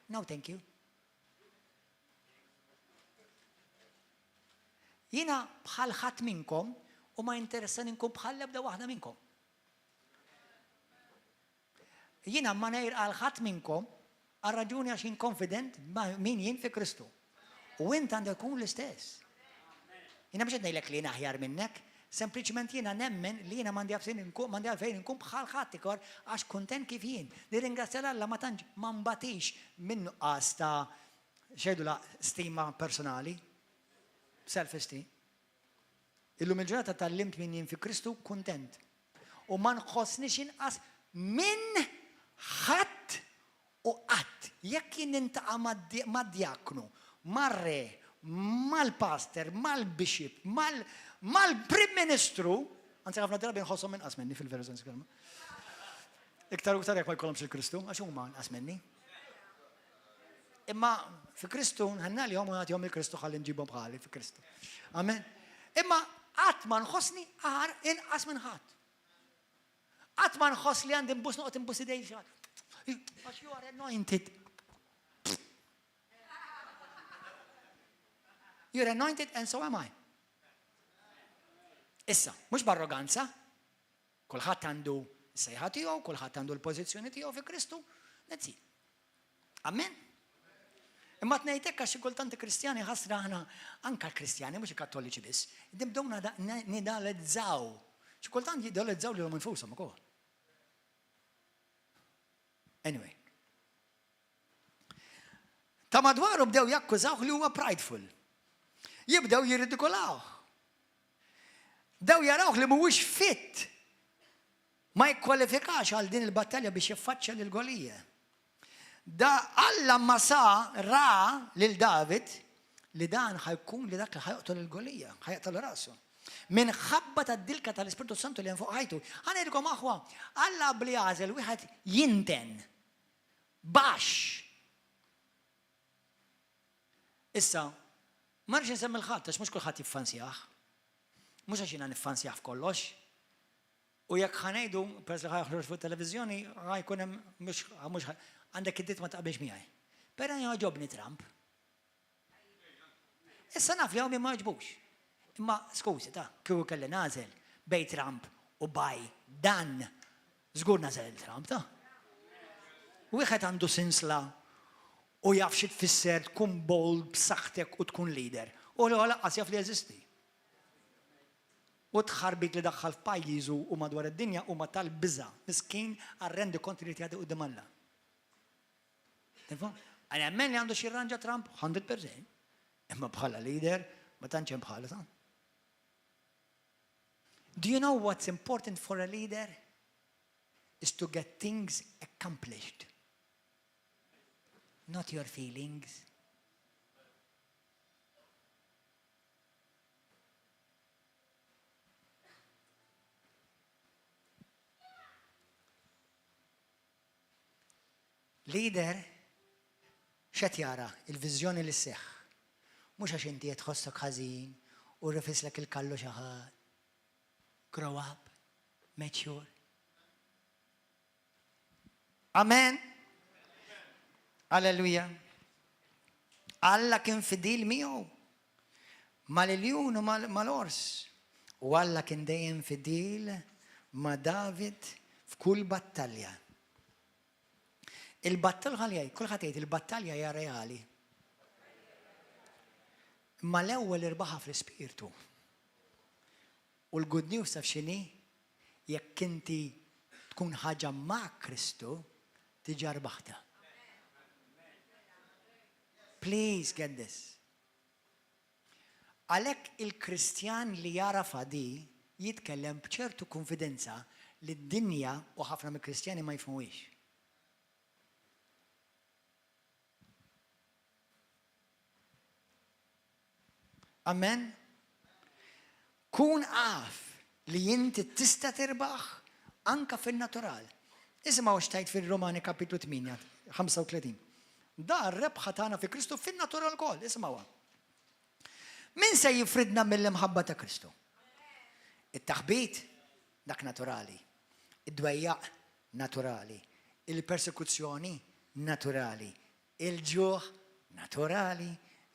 No, thank you. Jiena bħal ħadd minnkom u ma interessani nkun bħal l-ebda waħda minnkom. Jiena ma ngħid għal ħadd minnkom għal raġuni għax jien confident min jien fi Kristu. U int għandek tkun l-istess. Jiena biex ngħidlek li jiena aħjar minnek, sempliċement jiena nemmen li jiena m'għandi għalfejn nkun bħal ħadd ieħor għax kuntent kif jien. Nirringrazzja Alla ma tantx ma mbatix minn nuqqas ta' xejdu la stima personali, self-esteem. Illum il-ġurnata tal-limt minn jien fi Kristu kuntent. U ma nħossniex inqas minn ħadd u qatt. Jekk jien nintaqa' mad-djaknu, mar-re, mal-pastor, mal-bishop, mal-prim ministru, anzi ħafna drabi nħossom inqas minni fil-veru sens kelma. Iktar u iktar jekk ma jkollhomx il-Kristu, għax huma inqas minni. Imma fi Kristu nħannalihom u nagħtihom il-Kristu ħalli nġibhom bħali fi Kristu. Amen. Imma qatt ma nħossni aħar inqas minn ħadd. Qatt ma nħoss li għandi nbus noqgħod inbus idej xi ħadd. Għax you are anointed. You're anointed and so am I. Issa, mhux b'arroganza. Kulħadd għandu s-sejħa tiegħu, kulħadd għandu l-pożizzjoni tiegħu fi Kristu. Let's see. Amen. Imma tnejtek għax kultanti Kristjani ħasra aħna anke l-Kristjani mhux il-Kattoliċi biss. Nibdew nidalizzaw. Xi kultant jidalizzaw lilhom infushom ukoll. Anyway. Ta' madwaru bdew jakkużawh li huwa prideful. Jibdew jirridikolawh. Dew jarawh li mhuwiex fit. Ma jikkwalifikax għal din il-battalja biex jiffaċċja lil Golija. Da Alla ma sa ra lil David li dan ħajkun li dak li ħajqtol il-Golija, ħajqtol rasu. Minħabba tad-dilka tal-Ispirtu Santu li hemm fuq ħajtu. Ħanejlkom aħwa, Alla bli għażel wieħed jinten. Baxx. Issa, ma rridx insemmi l-ħadd għax mhux kulħadd jiffansjah. Mhux għax jiena niffansjah f'kollox. U jekk ħanejdu, peress li ħajħroġ fuq televiżjoni, ħajkun hemm mhux għandek id-ditt ma taqbilx miegħi. Però jogħġobni Trump. Issa naf li hawn min ma jogħġbux. Imma skużi ta' kieku kelli nażel bej Trump u Dan żgur nażel il-Trump ta'. Wieħed għandu sinsla u jaf xi tfisser tkun bold b'saħħtek u tkun leader. U li laqqas jaf li jeżisti. U tħarbik li daħħal f'pajjiżu u madwar id-dinja u ma tal-biża. Miskin arrendi konti li tjagħti quddiem Alla. Għana għemmen li għandu xirranġa Trump 100%. Imma bħala leader, ma tantx hemm bħala ta'. Do you know what's important for a leader? Is to get things accomplished. Not your feelings. Leader x'qed jara il-viżjoni li sseħħ. Mhux għax inti qed tħossok ħażin u rifislek il-kallu xi ħadd. Grow up, mature. Amen. Alleluja. Alla kien fidil miegħu mal-iljun u mal-ors. U Alla kien dejjem fidil ma' David f'kull battalja. Il-battalja, kulħadd jgħid il-battalja hija reali. Ma l-ewwel irbaħa fl-ispirtu. U l-good news taf x'inhi jekk inti tkun ħaġa ma' Kristu, tiġi rbaħta. Please get this. Għalhekk il-Kristjan li jara fadi jitkellem b'ċertu konfidenza li d-dinja u ħafna mill-Kristjani ma jfhmuhiex. Amen? Kun għaf li jinti tista tirbaħ anka fil-natural. Isimgħu x'tajt fil-Romani kapitlu 8, 35. Da r-rebħa tagħna fi Kristu fil-natural kol, isimgħuha. Min se jifridna mill-imħabba ta' Kristu? It-taħbit dak naturali, id-dwejjaq naturali, il-persekuzzjoni naturali, il-ġuħ naturali,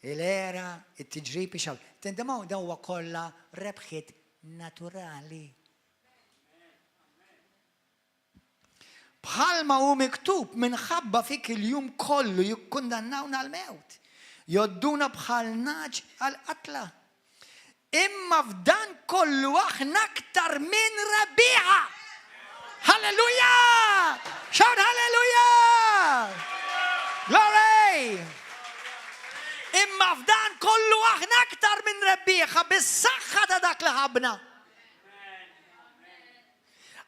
il-era, it-tiġrib ixaw. Tindemaw dawwa kollha rebħiet naturali. Bħalma hu miktub minħabba fik il-jum kollu jikkundannawna għal-mewt. Jodduna bħal naġ għal-qatla. Imma f'dan kollu aħna aktar minn rebbieħa. Halleluja! Shout halleluja! Glory! Imma f'dan kollu aħna aktar minn rebbieħa bis-saħħa ta' dak li ħabna.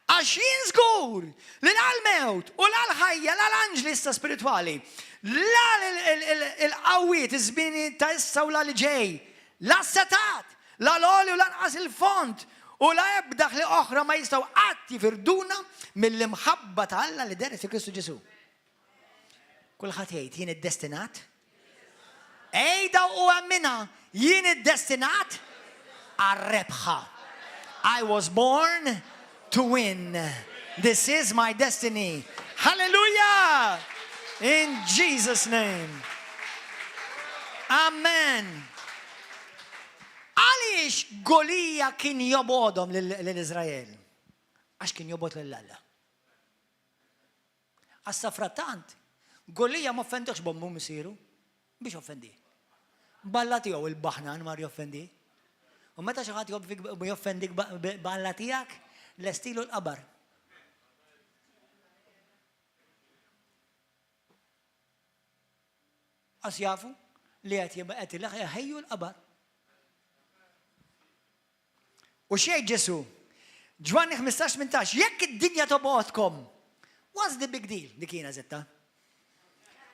Għax jinżgur li l-għal-mewt u l-għal-ħajja, l-għal-anġli issa spirituali, l-qawwiet, iż-żmini ta' issa u l-għal ġej, l-assetat, l-għal-oli u l-anqas il-font, u la jibdaħ li oħra ma jistaw qatt jifirduna mill-imħabba ta' Alla li deret fi Kristu Ġesu. Kulħadd jgħid jien id-destinat? Ejda u għammina jien id-destinat għar-rebħa. I was born to win. This is my destiny. Hallelujah! In Jesus' name. Amen. Għaliex Golija kien jobodhom l-Izrael? Għax kien jobod l-Alla. Għassa frattant, Golija ma offendiħx bommu misiru, biex offendi. Balla tiegħu il-baħnan mar joffendi. U meta xi ħadd joffendik balla tiegħek, l-estilu l-qabar. Għas jafu li għet jibqet il-laħ jħejju l-qabar. U xej Ġesu, Ġwanni 15-18, jekk id-dinja tobotkom, what's the big deal? Dik jiena zetta.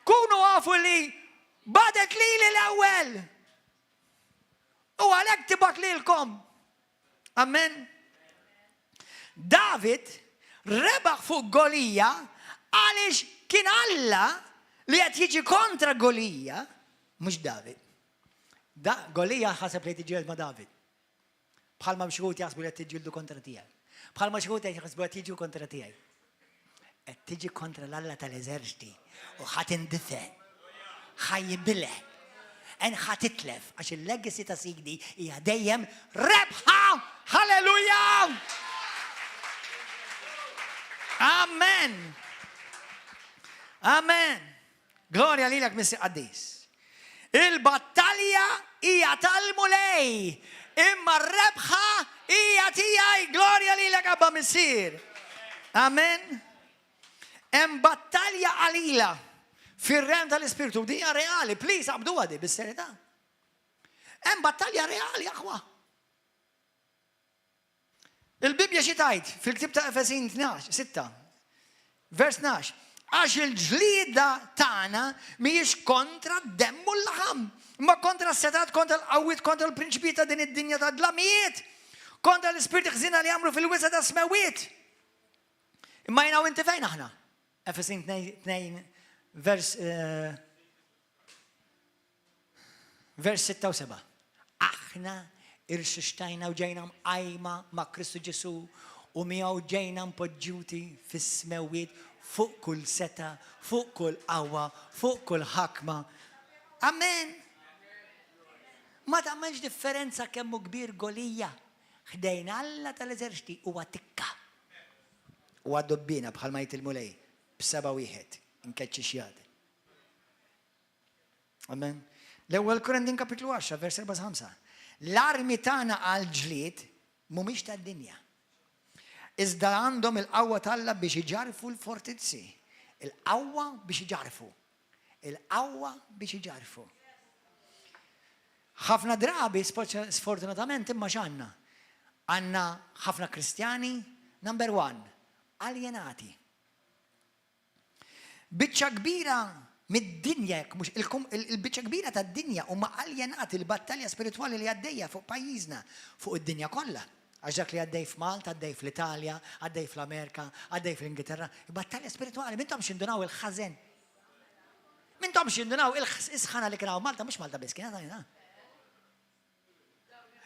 Kunu għafu li badet li l-ewwel. U għalhekk tibgħat lilkom. Amen. David rebaħ fuq Golija għaliex kien Alla li qed jiġi kontra Golija, mhux David. Golija ħaseb li tiġġieled ma' David. Bħalma mxħut jaħsbu li qed tiġġieldu kontra tiegħek. Bħalma xħut jaħsbu qed jiġu kontra tiegħek. Qed tiġi kontra l-Alla tal-eżerċiti u ħadd indife. Ħajjibilek. En ħatitlef għax il-legacy ta' sigdi hija dejjem rebħa. Halleluja! Amen. Amen. Gloria lilek Missi Qaddis. Il-battalja hija tal-mulej. Imma r-rebħa hija tiegħi. Gloria lilek Abba Missier. Amen. Hemm battalja qalila fir-realm tal-Ispirtu. Dija reali. Please abdu għadi bis-serità. Hemm battalja reali aħwa. Il-Bibja xi tajt fil-ktib ta' Efesin 6, vers 12. Għax il-ġlieda tagħna mhijiex kontra d-demm u l-laħam, imma kontra s-setat, kontra l-qawwiet, kontra l-prinċipijiet ta' din id-dinja ta' dlamijiet, kontra l-ispirti ħżina li jagħmlu fil-wisa ta' smewiet. Imma jinaw inti fejn aħna? Efesin 2, vers 6 u 7. Aħna irxixtajna u ġejna mqajma ma' Kristu Ġesu u miegħu ġejna mpoġġjuti fis-smewiet fuq kull seta, fuq kull qawwa, fuq kull ħakma. Amen. Ma tagħmelx differenza kemm hu kbir Golija. Ħdejn Alla tal-eżerċiti huwa tikka. Huwa dobbina bħalma jgħid il-mulej b'7 inkeċċixjat. Amen. L-ewwel Korintin kapitlu 10 vers 4-5. L-armi tagħna għal ġlied mhumiex tad-dinja. iżda għandhom il-qawwa tal-Alla biex iġarfu l-fortizzi. Il-qawwa biex iġarfu. Il-qawwa biex iġarfu. ħafna drabi, sfortunatament, imma x'għandna? Għandna ħafna Kristjani, number one, aljenati. Biċċa kbira mid-dinja, il-biċċa kbira tad-dinja huma aljenati l-battalja spirituali li għaddejja fuq pajjiżna, fuq id-dinja kollha. Għax dak li għaddej f'Malta, għaddej fl-Italja, għaddej fl-Amerika, għaddej fl-Ingilterra, battalja spirituali, mintom xindunaw il-ħażen. Mintom xindunaw il-isħana li kienaw Malta, mhux Malta biss, kienet għajna.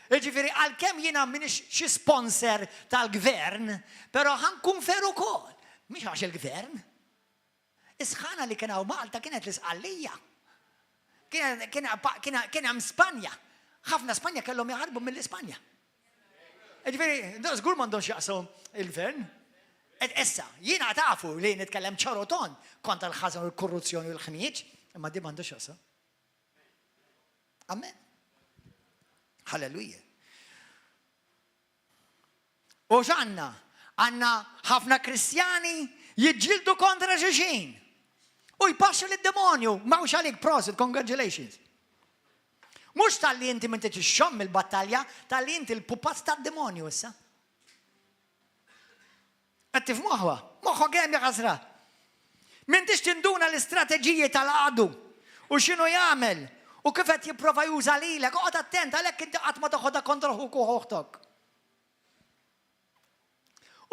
Ġifieri għalkemm jiena minix xi sponsor tal-gvern, però ħankun veru ukoll. Mhix għax il-gvern. Isħana li kienaw Malta kienet l-isqallija. Kien hemm Spanja. Ħafna Spanja kellhom jaħarbu mill-Ispanja. Ġifieri, żgur m'għandhomx jaqshom il-gvern. Issa, jiena tafu li nitkellem ċaroton kontra l-ħażan u l-korruzzjoni u l-ħmieġ, imma di m'għandux jaqsam. Amen. Halleluja. U x'għandna? Għandna ħafna Kristjani jiġġieldu kontra xulxin. U jpaxxu lid-demonju, mawx għalik prosit, congratulations. Mhux tal-li inti m'intix ixxomm il-battalja, tal-li inti l-pupazz tad-demonju issa. Qed tifhmuha, moħħok hemm jaħasra. M'intix tinduna l-istrateġiji tal-għadu u x'inhu jagħmel u kif qed jipprova juża lilek, oqgħod attent għalhekk inti qatt ma toħodha kontra ħuk u ħoħtok.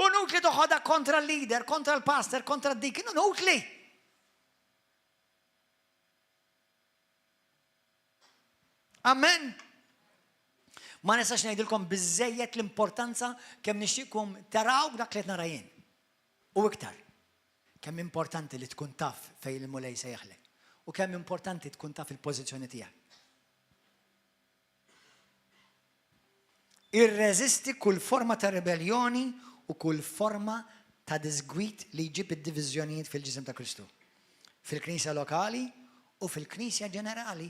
U nutli toħodha kontra l-leader, kontra l-pastor, kontra d-dik, nutli. Amen. Ma nistax ngħidilkom biżżejjed l-importanza kemm nixtieqkom taraw dak li qed nara jien. U iktar. Kemm importanti li tkun taf fejn il-mulej sejjaħlek. U kemm importanti tkun taf il-pożizzjoni tiegħek. Irreżisti kull forma ta' rebellioni u kull forma ta' disgwit li jġib id-diviżjonijiet fil-ġisem ta' Kristu. Fil-Knisja lokali u fil-Knisja ġenerali.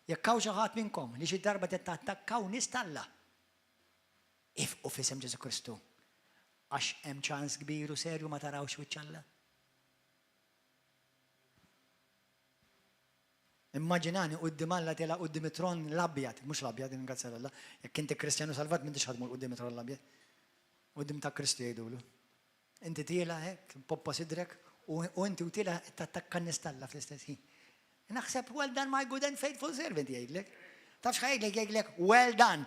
Jekk hawn xi ħadd minnkom li xi darba tattakkaw nies tal-Alla. Ifqu f'isem Ġesu Kristu. Għax hemm ċans kbir u serju ma tarawx wiċċ Alla. Immaġinani quddiem Alla tela quddiem it-tron l-abjad, mhux l-abjad ingrazzja Alla. Jekk inti Kristjanu salvat m'intix ħadmu quddiem it-tron l-abjad. Quddiem ta' Kristu jgħidulu. Inti tiela hekk, poppa sidrek u inti u tiela tattakka nies tal-Alla fl-istess ħin. Naħseb, well done, my good and faithful servant, jgħidlek. Tafx jgħidlek, well done.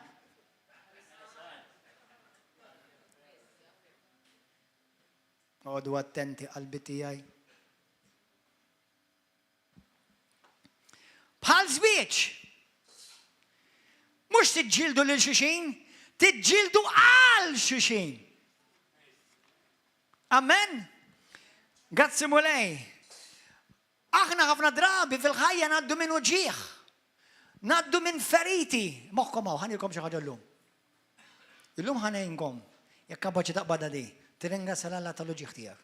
Għodu attenti qalbi tiegħi. Bħal żwieġ. Mhux tiġġieldu lil xulxin, tiġġieldu għal xulxin. Amen. Grazzi mulej. Aħna ħafna drabi fil-ħajja naddu minn uġieħ. Naddu minn feriti. Moħkom għaw, ħanilkom xi ħaġa llum. Illum ħanejnkom, jekk kapaċi taqbada di, tiringrazzja l-Alla tal-uġieħ tiegħek.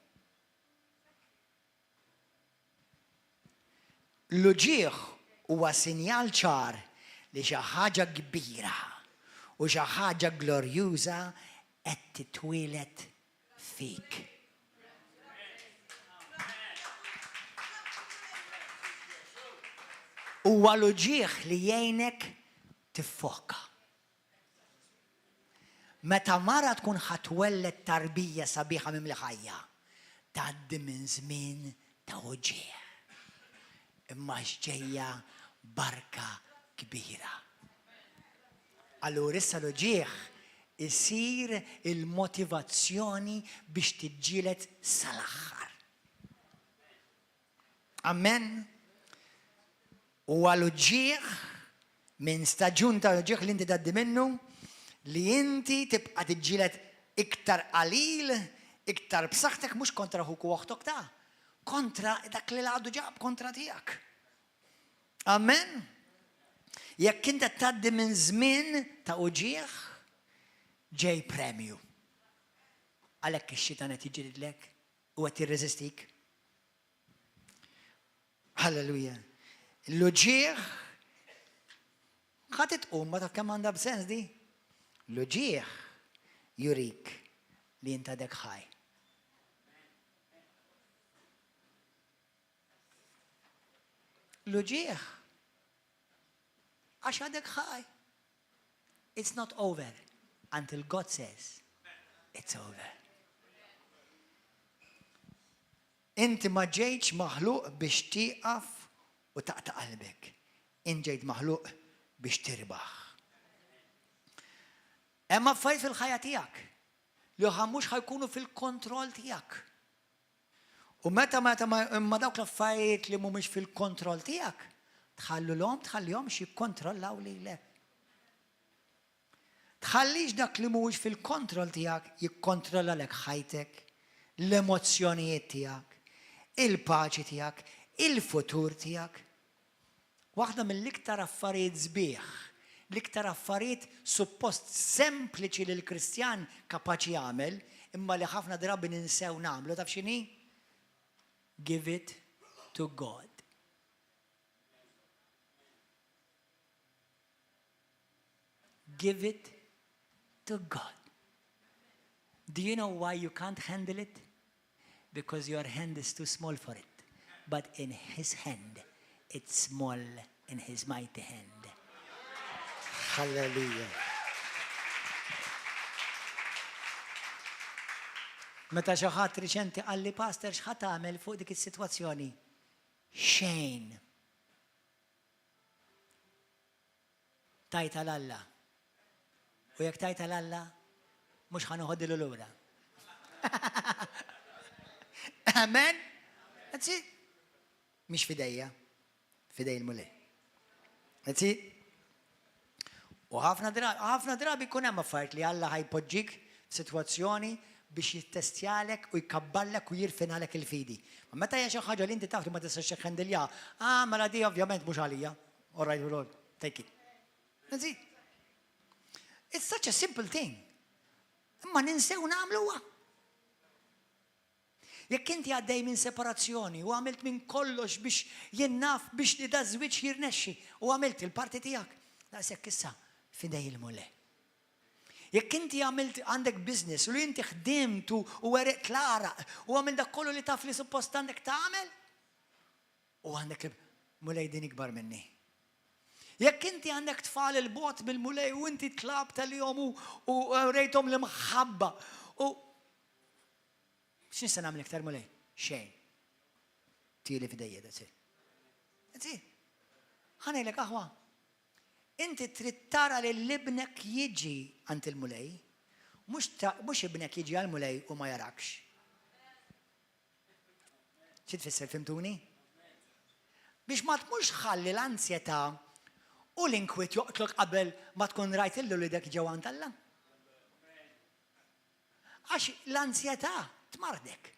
L-uġieħ huwa sinjal ċar li xi ħaġa kbira u xi ħaġa glorjuża qed titwieled fik. Huwa l-uġieħ li jgħinek tiffoka. Meta mara tkun ħatwellet tarbija sabiħa mimli ħajja, tgħaddi minn żmien ta' uġieħ. Imma x'ġejja barka kbira. Allura issa l-uġieħ isir il-motivazzjoni biex tiġġieled sal-aħħar. Amen. U għal-uġieħ, minn staġun ta' uġieħ li inti tgħaddi minnu, li inti tibqa' tiġġieled iktar qalil, iktar b'saħħtek mhux kontra ħuk u oħtok ta' kontra dak li l-għadu ġab kontra tiegħek. Amen. Jekk inti tgħaddi minn żmien ta' uġieħ, ġej premju. Għalhekk ix-xitan qed jiġġielidlek u qed jirreżistik. Halleluja. L-uġieħ ħadd itqum ma taf kemm għandha b'sens di. L-uġieħ jurik li inta dek ħaj. Luġieħ, għax għadek ħaj. It's not over until God says it's over. Inti ma ġejtx maħluq biex tieqaf u taqta' qalbek. Inti ġejt maħluq biex tirbaħ. Hemm affarijiet fil-ħajja tiegħek li mhux ħajkunu fil-kontroll tiegħek. U meta ma dawk l-affarijiet li mhumiex fil-kontroll tiegħek, tħallihom jikkontrollaw lilek. Tħallix dak li mhuwiex fil-kontroll tiegħek jikkontrolla lek ħajtek, l-emozzjonijiet tiegħek, il-paċi tiegħek, il-futur tiegħek. Waħda mill-iktar affarijiet sbieħ, l-iktar affarijiet suppost sempliċi li l-Kristjan kapaċi jagħmel, imma li ħafna drabi ninsew nagħmlu, taf x'inhi? Give it to God. Give it to God. Do you know why you can't handle it? Because your hand is too small for it. But in His hand, it's small in His mighty hand. Hallelujah. Meta xi ħadd riċenti qal li pastor x'ħadd tagħmel fuq dik is-sitwazzjoni? Xejn. Tajta l-Alla. U jekk tajta l-Alla, mhux ħanoħoddilu lura. Amen? That's it. Mhix fidejja, fidej il-mulej. That's it. U ħafna drabi jkun hemm affarijiet li Alla ħajpoġġik f'sitwazzjoni biex jittestjalek u jkabballek u jirfinalek il-fidi. Ma meta hija xi ħaġa li inti taf li ma tistax tikħendilja, mela di ovvjament mhux għalija. All right, Lord, take it. That's it. It's such a simple thing. Imma ninsew nagħmluha. Jekk inti għaddej minn separazzjoni u għamilt minn kollox biex jinnaf biex li da żwieġ jirnexxi u għamilt il-parti tiegħek, daqshekk issa fidej il-mulej. Jekk inti għandek business u li inti ħdimt u wereq tlaraq u għamil dak kollu li taf li suppost għandek tagħmel u għandek mulej din ikbar minni. Jekk inti għandek tfal il-bot bil-mulej u inti tlab tal-jom u rejtom l-mħabba u x'nista' nagħmel iktar mulej? Xejn. Tieli fidejja da sir. Ħanejlek aħwa. Inti trid tara li l-ibnek jiġi għand il-mulej, mhux ibnek jiġi għall-mulej u ma jarakx. Xi tfisser fimtuni? Biex ma tmux ħalli l-ansjetà u l-inkwiet joqtlok qabel ma tkun rajt illu li dak ġew għand Alla. Għax l-ansjetà tmardek.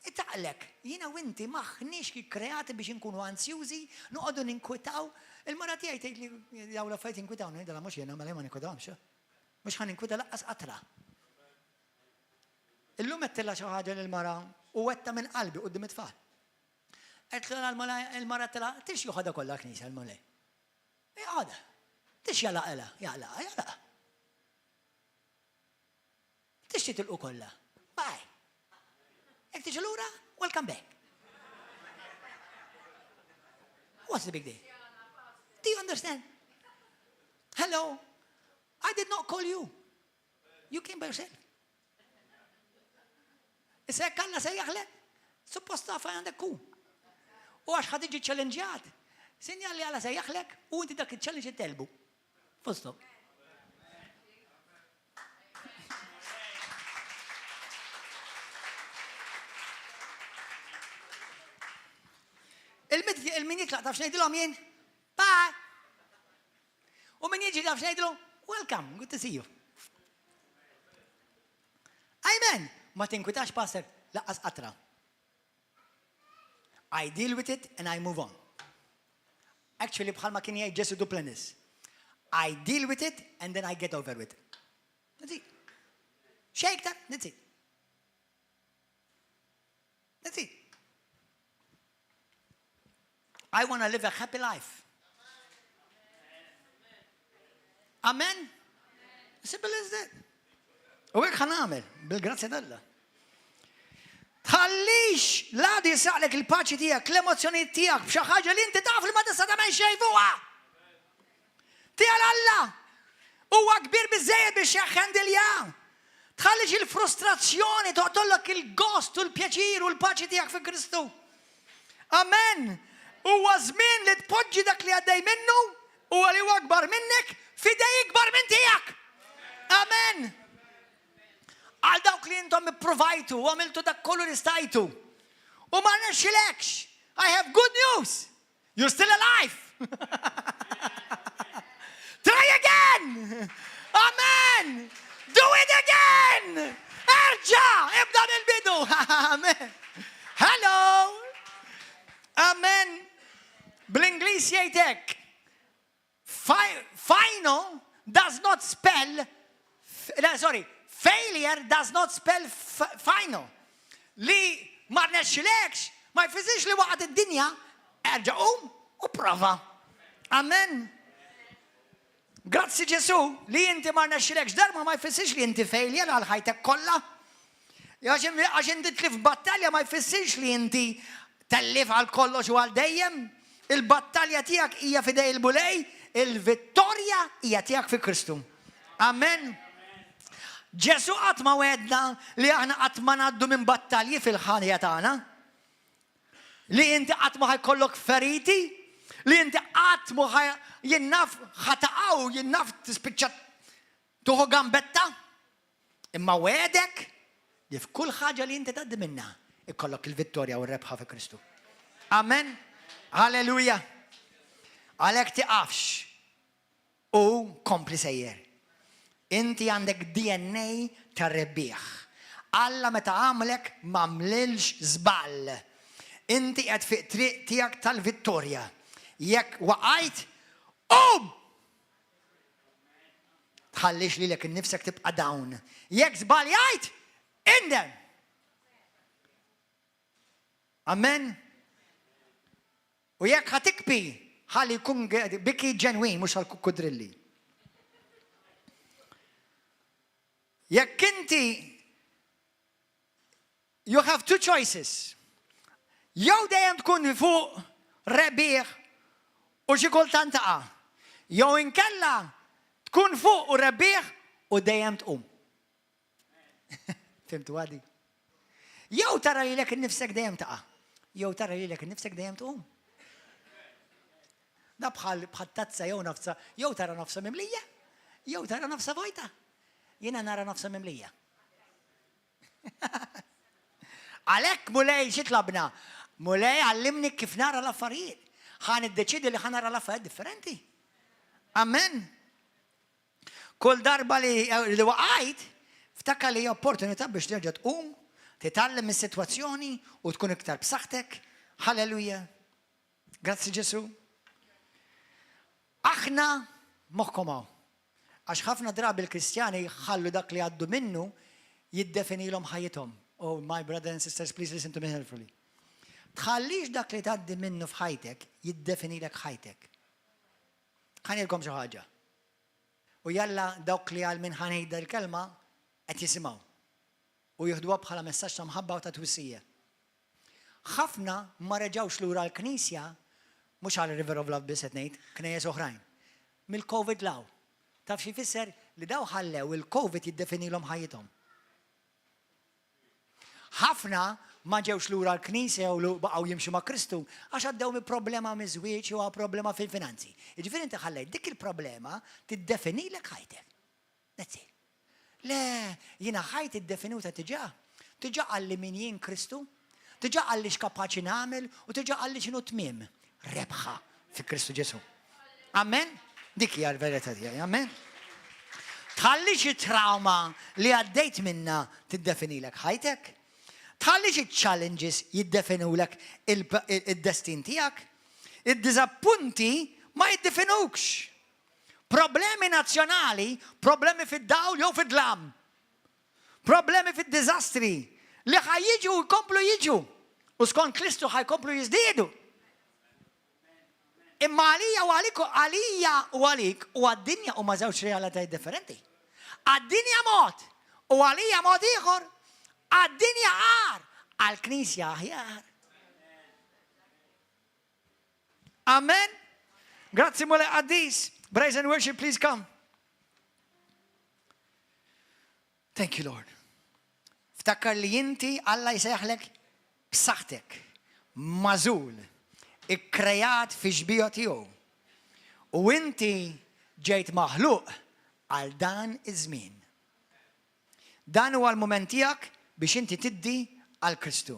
Itaqlek, jiena u inti maħniex kreati biex inkunu ansjużi, noqogħdu ninkwitaw. Il-mara tiegħi tgħid li dawn l-affarijiet inkwitaw, ngħidilha mhux jiena ma ninkwitawhomx. Mhux ħa ninkwita laqqas qatra. Illum qedtilha xi ħaġa lill-mara u wetta minn qalbi quddiem it-tfal. Qedtilha l-mara tilha tix joħodha kollha knisja l-mulej. Jaqgħodha. Tix jaqlaqha. Tix titilqu kollha. Bye. Jekk tiġi lura, welcome back. What's the big deal? Do you understand? Hello, I did not call you. You came by yourself. Issa jekk Alla sejjaħlek, suppost taf għandek ku. U għax ħad iġi ċallenġjat, sinjal li Alla sejjaħlek u inti dak il-ċallenġ telbu. Fusto. Il-min jitlaq taf xnejdilhom jien? Bye! U min jiġi taf xnejdilhom? Welcome, good to see you. Amen! Ma tinkwitax passer laqqas qatra. I deal with it and I move on. Actually, bħalma kien jgħid Jesse Duplantis. I deal with it and then I get over with it. That's it. Shake that, that's it. That's it. I want to live a happy life. Amen? Simple as that. U hekk ħanamel bil-grazzja d'Alla. Tħallix la di jisaqlek il-paċi tiegħek, l-emozzjonijiet tiegħek b'xi ħaġa li inti taf li ma tista' tagħmel xejn fuqha. Tiegħek Alla huwa kbir biżżejjed biex jaħħendilja. Tħallix il-frustrazzjoni toqtollok il-gost u l-pjaċir u l-paċi tiegħek fi Kristu. Amen. Huwa żmien li tpoġġi dak li għaddej minnu u li huwa akbar minnek fidej ikbar minn tiegħek. Amen. Għal dawk li intom ipprovajtu u għamiltu dak kollu li stajtu. U ma nexxilekx. I have good news. You're still alive. Try again. Amen. Do it again. Erġa. Ibda mill-bidu. Amen. Hello. Amen. Bl-Inglis jgħidek. Final does not spell, failure does not spell final. Li ma rnexxilekx, ma jfissirx li waqgħet id-dinja erġa' u prova. Amen. Grazzi Ġesu li inti ma rnexxilekx darba ma jfissirx li inti failure għal ħajtek kollha. Għax inti tlif battalja ma jfissirx li inti tellif għal kollox u għal dejjem. Il-battalja tiegħek hija fidej il-bulej, il-vittorja hija tiegħek fi Kristu. Amen. Ġesu qatt ma wedna li aħna qatt ma ngħaddu minn battalji fil-ħajja tagħna. Li inti qatt ma ħajkollok feriti, li inti qatt ma jinnaf ħataqgħu, jinnaf tispiċċa tuħu gambetta. Imma wedek li f'kull ħaġa li inti tgħaddi minnha ikollok il-vittorja u r-rebħa fi Kristu. Amen. Halleluja. Għalhekk tiqafx u kompli sejjer. Inti għandek DNA tar-rebbieħ. Alla meta għamlek ma mlilx żball. Inti qed fiq triq tiegħek tal-vittorja. Jekk waqajt, tħallix lilek innifsek tibqa' dawn. Jekk żbaljajt, indem. Amen. U jekk ħatikbi, ħalli jkun biki ġenwin mhux għal kukkudrilli. Jekk inti, you have two choices. Jew dejjem tkun fuq rebbieħ u xi kultant taqa'. Jew inkella tkun fuq u rebbieħ u dejjem tqum. Fimtu għadi? Jew tara lilek innifsek dejjem taqa'. Jew tara lilek innifsek dejjem tqum. Da bħal tazza jew nafsa, jew tara nafsa mimlija, jew tara nafsa vojta. Jiena nara nafsa mimlija. Għalhekk mulej xi tlabna? Mulej għallimni kif nara l-affarijiet. Ħan iddeċidi li ħan nara l-affarijiet differenti. Amen. Kull darba li waqajt, ftakar li opportunità biex terġa' tqum, titgħallem mis-sitwazzjoni u tkun iktar b'saħħtek. Halleluja. Grazzi Ġesu. Aħna moħħkom hawn. Għax ħafna drabi l-Kristjani ħallu dak li għaddu minnu jiddefinilhom ħajjithom. Oh, my brothers and sisters, please listen to me helpfully. Tħallix dak li tgħaddi minnu f'ħajtek jiddefinilek ħajtek. Ħanilkom xi ħaġa. U jalla dawk li għal minn ħanejda l-kelma qed jisimgħu. U jieħduha bħala messaġġ ta' mħabba u ta' twissija. Ħafna ma reġgħux lura l-Knisja mhux għal River of Love biss qed ngħid, knejjes oħrajn. Mill-COVID law. Taf xi jfisser li daw ħallew il-COVID jiddefinilhom ħajjithom. Ħafna ma ġewx lura l-Knisja u baqgħu jimxu ma' Kristu għax għaddew mi problema miż-żwieġ u problema fil-finanzi. Jiġifieri inti ħallej dik il-problema tiddefinilek ħajtek. That's it. Le, jiena ħajt iddefinuta tiġà. Tiġà għalli min jien Kristu, tiġà għalli x'kapaċi nagħmel u tiġà għalli x'inhu tmiem. Rebħa fi Kristu Ġesu. Amen? Dik hija l-verità tiegħi. Amen? Tħalli xi trauma li għaddejt minna tiddefinilek ħajtek. Tħalli xi challenges jiddefinulek id-destin tiegħek. Id-diżappunti ma jiddefinukx. Problemi nazzjonali, problemi fid-dawl jew fid-dlam. Problemi fid-diżastri li ħajjiġu u jkomplu jiġu. U skont Kristu ħajkomplu jiżdiedu. Imma għalija u għalik u għad-dinja u ma żewġ realitajiet differenti. Għad-dinja mod u għalija mod ieħor għad-dinja għar, għall-Knisja aħjar. Amen. Grazzi mole għaddis. Praise and worship, please come. Thank you, Lord. Ftakkar li inti Alla jsejħlek b'saħħtek, mażul, ikkrejat fi xbija tiegħu. U inti ġejt maħluq għal dan iż-żmien. Dan huwa l-mument tiegħek biex inti tiddi għal Kristu.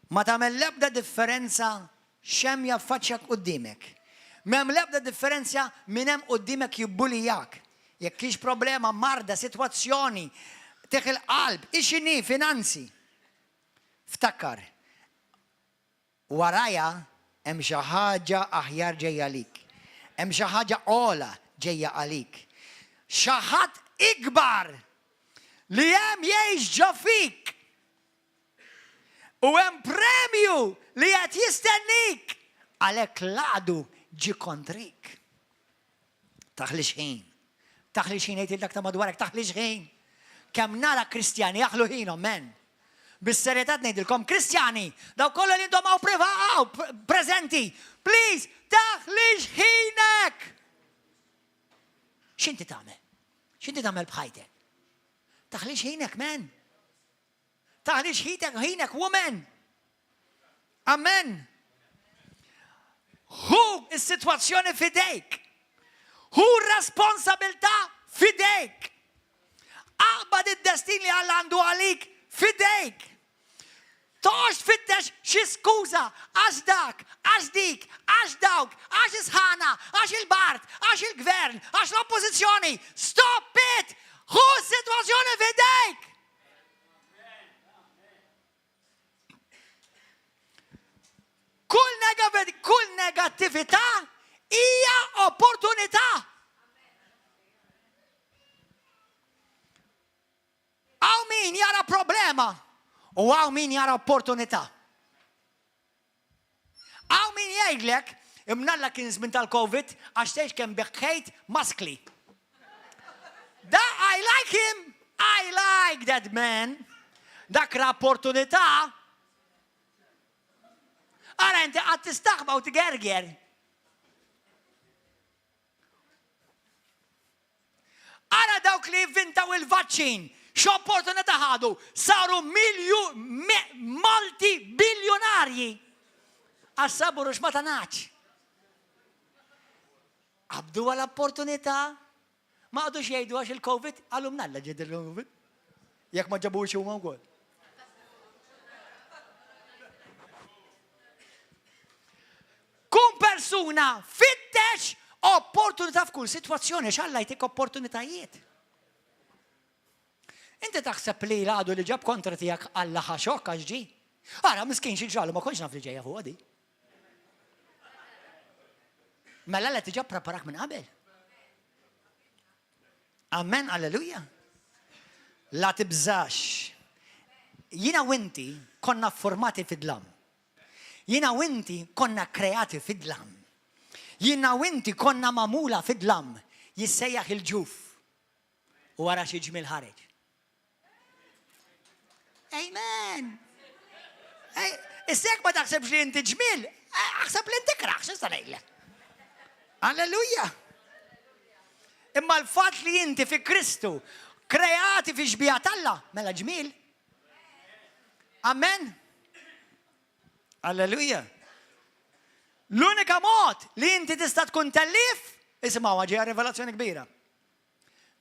Ma tagħmel l-ebda differenza x'hemm jaffaċċjak quddiemek. M'hemm l-ebda differenza min hemm quddiemek jibbulijak. Jekk kienx problema, marda, sitwazzjoni, teħil qalb, ixini, finanzi. Ftakkar, warajja hemm xi ħaġa aħjar ġejja għalik. Hemm xi ħaġa ogħla ġejja għalik. Xi ħadd ikbar li hemm jgħix ġo fik. U hemm premju li qed jistennik għalhekk l-għadu ġi kontrik. Taħlix ħin. Taħlix ħin jgħidilek ta' madwarek, taħlix ħin. Kemm nara Kristjani jaħlu ħinhom, men. Bis-serjetà ngħidilkom Kristjani, daw kollha li intom hawn preżenti, please, taħlix ħinek. X'inti tagħmel? X'inti tagħmel bħajtek? Taħlix ħinek, men. Taħlix ħinek, woman. Amen. Hu is-sitwazzjoni fidejk. Hu responsabilta fidejk. Aqbad id-destin li Alla għandu għalik fidejk. Tox tfittex xi skuża għax dak, għax dik, għax dawk, għax isħana, għax il-Bart, għax il-Gvern, għax l-Oppożizzjoni. Stop it! Hu s-sitwazzjoni fidejk. Kull negattività hija opportunità. Għaw min jara problema u għaw min jara opportunità. Għaw min jgħidlek imnalla kien żmien tal-Covid għax tgħix kemm beħħejt maskli. Da I like him, I like that man. Dak opportunità. Ara inti għad tistaħba u tigerger. Ara dawk li jivvintaw il-vaċċin, x'opportunità ħadu, saru multi-biljonarji. Għas-saburu x'ma tanaċ. Għabdu għal-opportunità, ma għadux jgħidu għax il-Covid, għallum nalla ġed il-Covid. Jekk ma ġabuċi huma wkoll. Kun persuna fittex opportunità f'kull sitwazzjoni x'Alla jtik opportunitajiet. Inti taħseb li l-għadu li ġab kontra tiegħek Alla ħaxok għax ġi. Ara miskin xi ġralu ma kontx naf li ġejja fuq di. Mela Alla tiġab preparak minn qabel. Amen, alleluja. La tibżax. Jiena u inti konna formati fid-dlam. Jiena u inti konna kreati fid-dlam. Jiena u inti konna mamula fid-dlam. Jissejjaħ il-ġuf. U wara xi ġmil ħareġ. Amen. Issek ma taħsebx li inti ġmil, aħseb li inti kraħ, x'ista ngħidlek. Alleluja. Imma l-fatt li inti fi Kristu kreati fi xbija Alla, mela ġmil. Amen. Alleluja. L-unika mod li inti tista' tkun tellif, isimgħu ġejja rivelazzjoni kbira.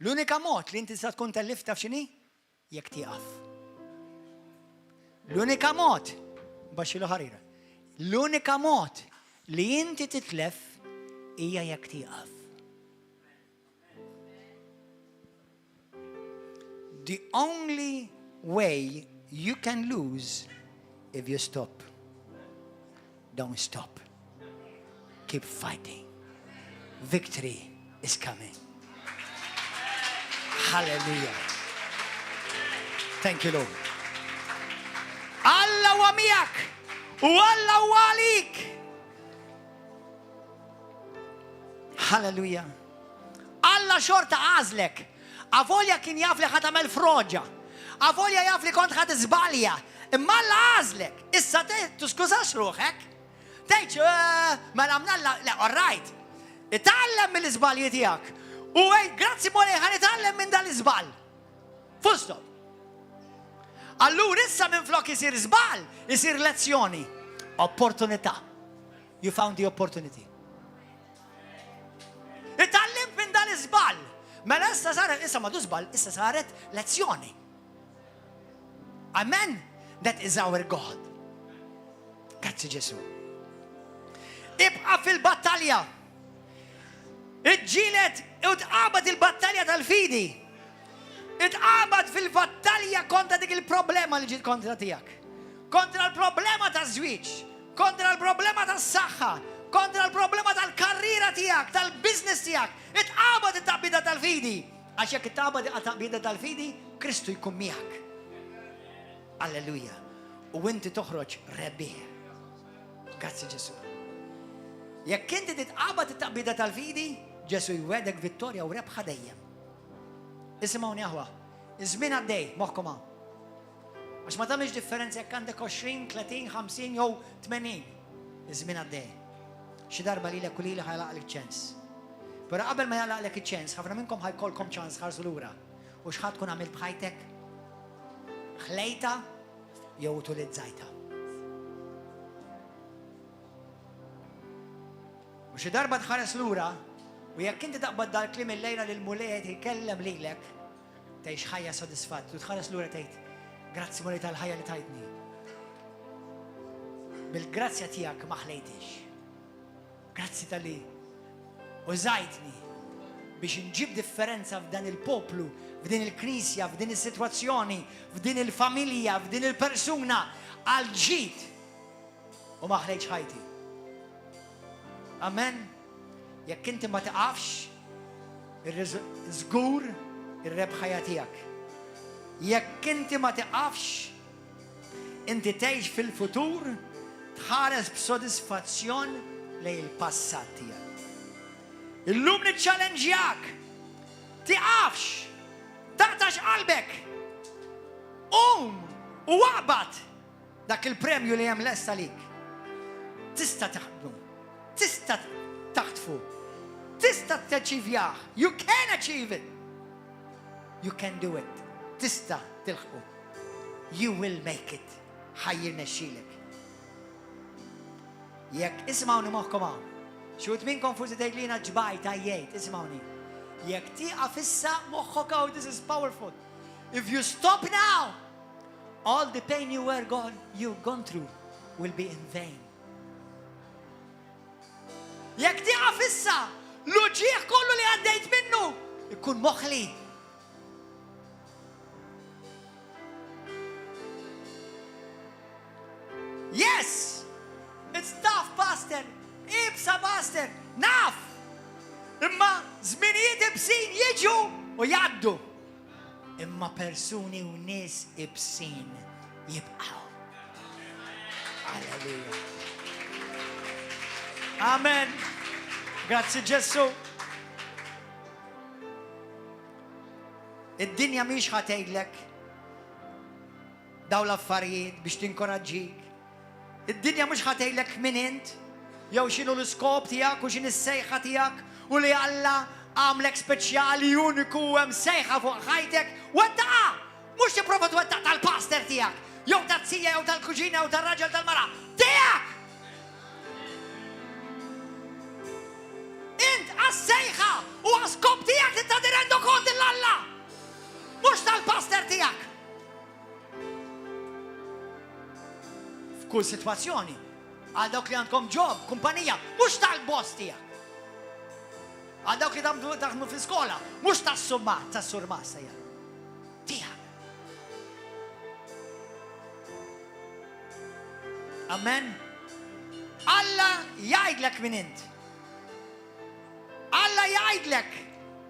L-unika mod li inti tista' tkun tellif taf x'inhi? Jekk tieqaf. L-unika mod, baxxilu ħarira. L-unika mod li inti titlef hija jekk tieqaf. The only way you can lose if you stop. Don't stop. Keep fighting. Victory is coming. Hallelujah. Thank you, Lord. Alla wa miegħek u Alla wa għalik. Hallelujah. Alla xorta għażlek. Avolja kien jaf li ħatamel froġa. Avolja jaf li kont ħat iżbalja. Imma l-għazlek. Issa tuskużax ruħek. Tejċ, ma namna all right. Itallem mill-iżbalji tiegħek. U grazzi moli ħan itallem minn dal-iżbal. Full stop. Allura issa minn flok isir iżbal, isir lezzjoni. Opportunità. You found the opportunity. Itallem minn dal-iżbal. Mela issa saret, issa ma żbal, issa saret lezzjoni. Amen. That is our God. Grazzi Ġesu. Ibqa fil-battalja. Iġġielet u tqabad il-battalja tal-fidi. Itqabad fil-battalja kontra dik il-problema li ġiet kontra tiegħek. Kontra l-problema taż-żwieġ, kontra l-problema tas-saħħa, kontra l-problema tal-karriera tiegħek, tal-business tiegħek. Itqabad it-taqbida tal-fidi. Għax jekk itqabad it-taqbida tal-fidi, Kristu jkun miegħek. Alleluja. U inti toħroġ rebbieħ. Grazzi Ġesu. Jekk inti titqabad it-taqbida tal-fidi, Ġesu jwedek vittorja u rebħa dejjem. Isimgħuni aħwa, iż-żmien għaddej, moħħkom hawn. Għax ma tagħmilx differenza jekk għandek 20, 30, 50 jew 80. Iż-żmien għaddej. Xi darba lilek u lili ħajlaqlek ċens. Però qabel ma jagħlaqlek iċ-ċens, ħafna minnkom ħajkollkom ċans ħarsu lura. U x'ħadd tkun għamilt bħajtek? Ħlejta jew utilizzajta. U xi darba tħares lura u jekk inti taqbad dal-kliem il-lejla lil mulejt jkellem lilek tgħix ħajja sodisfatt u tħares lura tgħid grazzi mulej tal-ħajja li tajtni. Bil-grazzja tiegħek ma ħlejtix. Grazzi tal-li użajtni biex inġib differenza f'dan il-poplu, f'din il-knisja, f'din is-sitwazzjoni, f'din il-familja, f'din il-persuna għal ġid u ma ħlejtx ħajti. Amen. Jekk inti ma taqafx, żgur ir-rebħa tiegħek. Jekk inti ma taqafx, inti tgħix fil-futur tħares b'sodisfazzjon lejn il-passat tiegħek. Illum niċċallenġjak. Tiqafx, taqtax qalbek. U waqbad dak il-premju li hemm lesta lik. Tista' taħdmu. Tista' taħtfu. Tista' taċċivjah. You can achieve it. You can do it. Tista' tilħqu. You will make it. Ħajjir nexxilek. Jekk ismawni moħħkom hawn. Xut minnkom forsi tgħidlina ġbajt għajjejt, ismawni. Jekk tieqaf issa moħħok hawn, this is powerful. If you stop now, all the pain you've gone through will be in vain. Jekk tieqaf issa, l-uġieħ kollu li għaddejt minnu ikun moħħli. Yes, it's tough, Pastor. Ibsa, Pastor. Naf. Imma żminijiet ibsin jiġu u jgħaddu. Imma persuni u nies ibsin jibqgħu. Alleluja. Amen. Grazzi Ġesu. Id-dinja mhix ħatgħidlek dawn l-affarijiet biex tinkoraġġik. Id-dinja mhux ħatgħidlek min int, jew x'inhu l-iskop tiegħek u x'inhi s-sejħa tiegħek u li Alla għamlek speċjali uniku hemm sejħa fuq ħajtek. Wettaqa! Mhux tipprova twettaq tal-pastor tiegħek, jew tat-tija jew tal-kuġina jew tar-raġel tal-mara. Tiegħek! Int għas-sejħa u għas-skop tiegħek li tagħti rendu kont lill-Alla. Mhux tal-pastor tiegħek. F'kull sitwazzjoni, għal dawk li għandkom ġob, kumpanija, mhux tal-boss tiegħek. Għal dawk li taħdmu fl-iskola, mhux tas-surma sejja. Tiegħek. Amen. Alla jgħidlek min int. Alla jgħidlek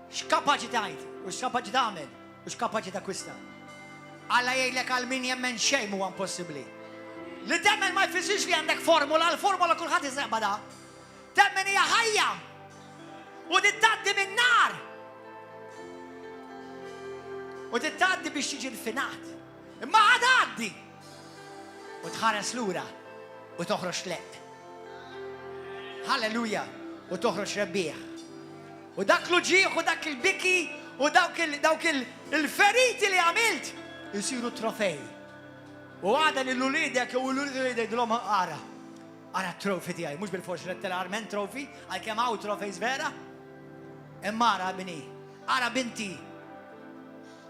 x'kapaċi tgħid u x'kapaċi tagħmel u x'kapaċi takkwista. Alla jgħidlek għal min jemmen xejn huwa impossibbli. Li temmen ma jfissirx li għandek formula, l-formula kulħadd jisaqbada. Temmen hija ħajja u titgħaddi min-nar. وتتعدي biex tiġi rfinat. Imma għaddi. U tħares lura u toħroġ leq. Halleluja. U toħroġ rebbieħ. U dak l-ġieħ u dak il-biki u dawk il-feriti li għamilt jisiru trofej. U għada li l-ulidek u l-ulidek d-lom għara. Għara trofi tijaj, mux bil-forx rettelar-men trofi, għal-kem għaw trofejs vera. Imma għara bini, għara binti.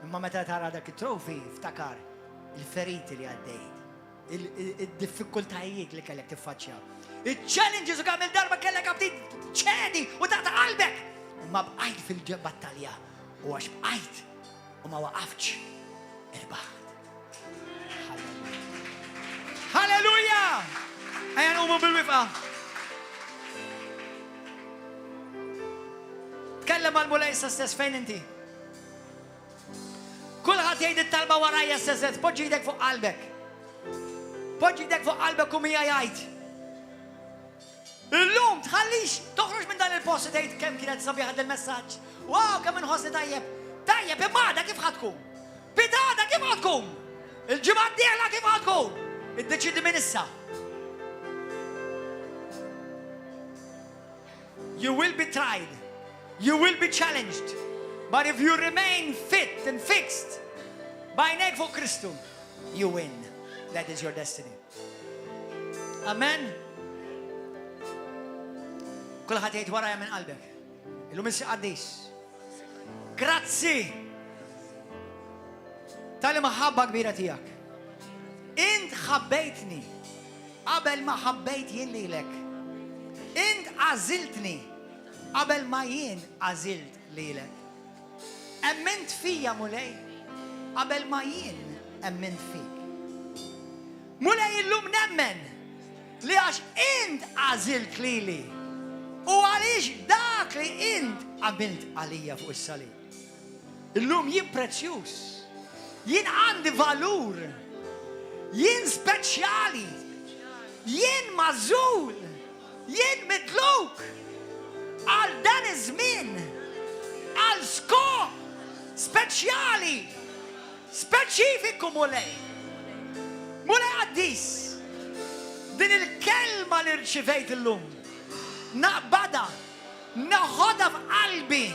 Imma meta tara dak il-trofi, ftakar il-feriti li għaddejt. Il-diffikultajiet li kellek tiffaċċja. Il-challenges u għamil darba kellek għabdi ċedi u taqta qalbek. Ma bqajt fil-battalja u għax bqajt u ma waqafċ irbaħt. Halleluja! Għajan umu bil-wifqa. Tkellem għal-mulej sa stess fejn inti. Kulħat jgħid it-talba warajja stess, poġġi jdek fuq qalbek. Poġġi jdek fuq qalbek u mija jgħid. Illum tħallix toħroġ minn dan il-post tgħid kemm kienet sabiħa del-messaġġ. Wow, kemm inħossni tajjeb. Tajjeb, imma kif ħadkun? Bidada kif ħadkun? Il-ġimgħa d-dieħla kif ħadkun? Iddeċidi minn issa. You will be tried. You will be challenged. But if you remain fit and fixed by nek fuq Kristu, you win. That is your destiny. Amen. Kulħat jgħid warajja minn qalbek. Illum issi qaddis. Grazzi. Tal-li maħabba kbira tiegħek. Int ħabbejtni qabel ma ħabbejt jien lilek. Int għażiltni qabel ma jien għażilt lilek. Emmint fija mulej qabel ma jien emmint fik. Mulej illum nemmen li għax int għażilt lili u għaliex dak li int għamilt għalija fuq is-salib. Illum jien prezzjuż, jien għandi valur, jien speċjali, jien mażul, jien mitluk għal dan iż-żmien, għal skop speċjali, speċifiku mulej. Mulej għaddis, din il-kelma li rċivejt illum, naqbada, naħodha f'qalbi,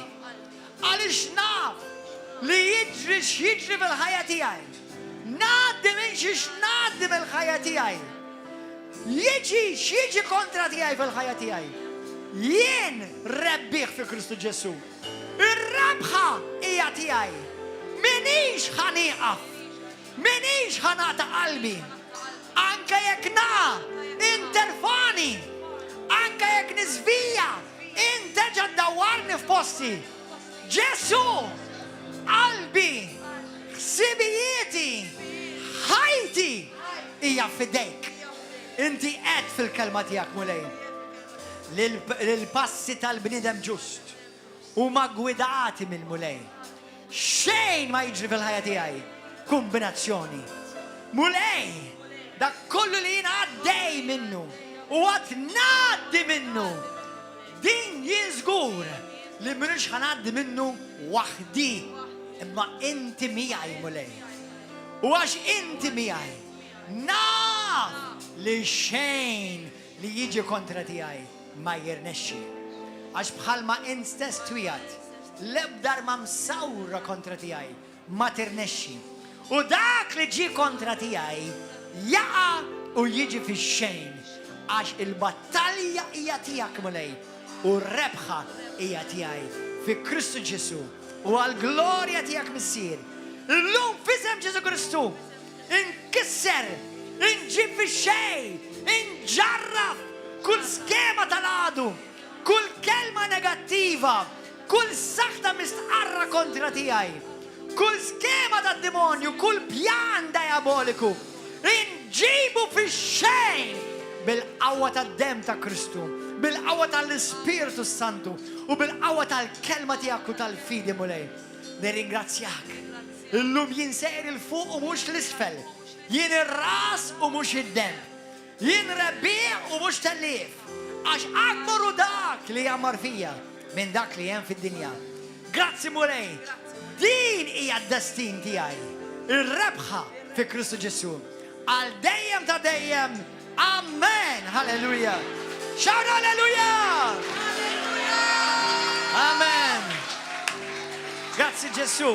għaliex naf li jiġri x'jiġri fil-ħajja tiegħi. Ngħaddi minn x'ngħaddi mill-ħajja tiegħi. Jiġi x'jiġi kontra tiegħi fil-ħajja tiegħi. Jien rebbieħ fi Kristu Ġesu. Ir-rebħa hija tiegħi. Minix ħanieqaf. Minix ħanaqta qalbi. Anke jekk interfani. Anke jekk nisvija. Terġa' dawwarni f'posti. Ġesu, qalbi, ħsibijieti, ħajti hija fidejk. Inti qed fil-kelma tiegħek mulej. L-passi tal-bniedem ġust huma gwidati mill-mulej. Xejn ma jiġri fil-ħajja tiegħi. Kombinazzjoni. Mulej, dak kollu li jien għaddej minnu u għad ngħaddi minnu. Din jiżgur li mhux ħanaddi minnu waħdi, imma inti miegħi mulej. U għax inti miegħi, naf li xejn li jiġi kontra tiegħi ma jirnexxi. Għax bħalma int stess twijat, l-ebda ma msawra kontra tiegħi ma tirnexxi. U dak li ġi kontra tiegħi jaqa' u jiġi fix-xejn għax il-battalja hija tiegħek mulej. U r-rebħa hija tiegħi fi Kristu Ġesu u għall-glorja tiegħek missier. Illum f'isem Ġesu Kristu inkisser, inġib fix-xejn, inġarraf kull skema tal-għadu, kull kelma negattiva, kull saħta mistqarra kontra tiegħi, kull skema tad-demonju, kull pjan diaboliku, inġibu fix-xejn bil-qawwa tad-dem ta' Kristu. Bil-qawwa tal-Ispiritu Santu u bil-qawwa tal-kelma tiegħek u tal-fidi mulej. Nirringrazzjak. Illum jien sejr il-fuq u mhux l-isfel. Jien ir-ras u mhux id-dem. Jien rebbieħ u mhux tellif. Għax akbar u dak li jammar fija minn dak li hemm fid-dinja. Grazzi mulej. din hija d-destin tiegħi. Ir-rebħa fi Kristu Ġesu. Għal dejjem ta' dejjem. Amen. Halleluja. Shout halleluja. Amen. Grazzi Ġesu.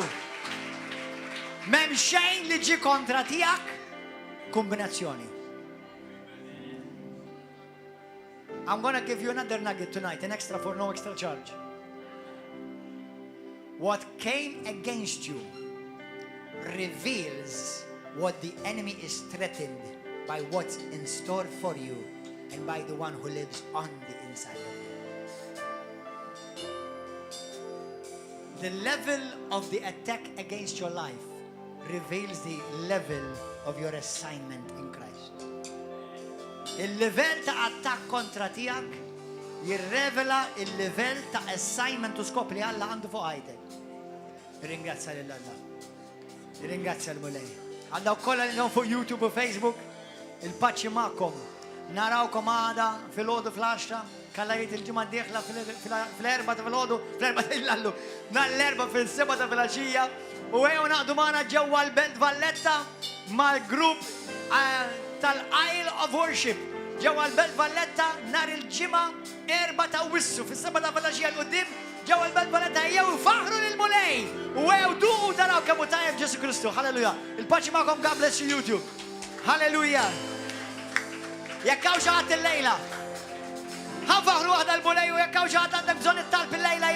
M'hemm xejn li ġi kontra tiegħek kombinazzjoni. I'm going to give you another nugget tonight, an extra for no extra charge. What came against you reveals what the enemy is threatened by what's in store for you and by the one who lives on the inside of you. The level of the attack against your life reveals the level of your assignment in Christ. Il-level ta' attak kontra tijak jirrevela il-level ta' assignment u skop li Alla għandu fuq ħajtek. Ringrazzja l-Alla. Ringrazzja l-mulej. Għandaw kolla li non fuq YouTube u Facebook. Il-paċi ma'kom. Narawkom għada fil-ħodu fl-10. Kallajiet il-ġimma d-dieħla fil-erba ta' fil-ħodu. Fil-erba ta' il-lallu. L-erba fil-seba ta' fil-axija. U għew naqdu maħna ġewwa l-Belt Valletta mal-grupp tal-Isle of Worship. Ġewwa l-Belt Valletta nar il-ġimgħa 4 ta' Wissu fis-7 ta' filgħaxija l-qudiem ġewwa l-Belt Valletta jew faħru lil-mulej u għew duqu taraw kemm hu tajjeb Ġesu Kristu. Halleluja. Il-paċi magħkom, God bless you YouTube. Halleluja. Jekk hawn xi ħadd illejla. Ħanfaħru waħda l-mulej u jekk hawn xi ħadd għandek bżonn it-talb illejla jew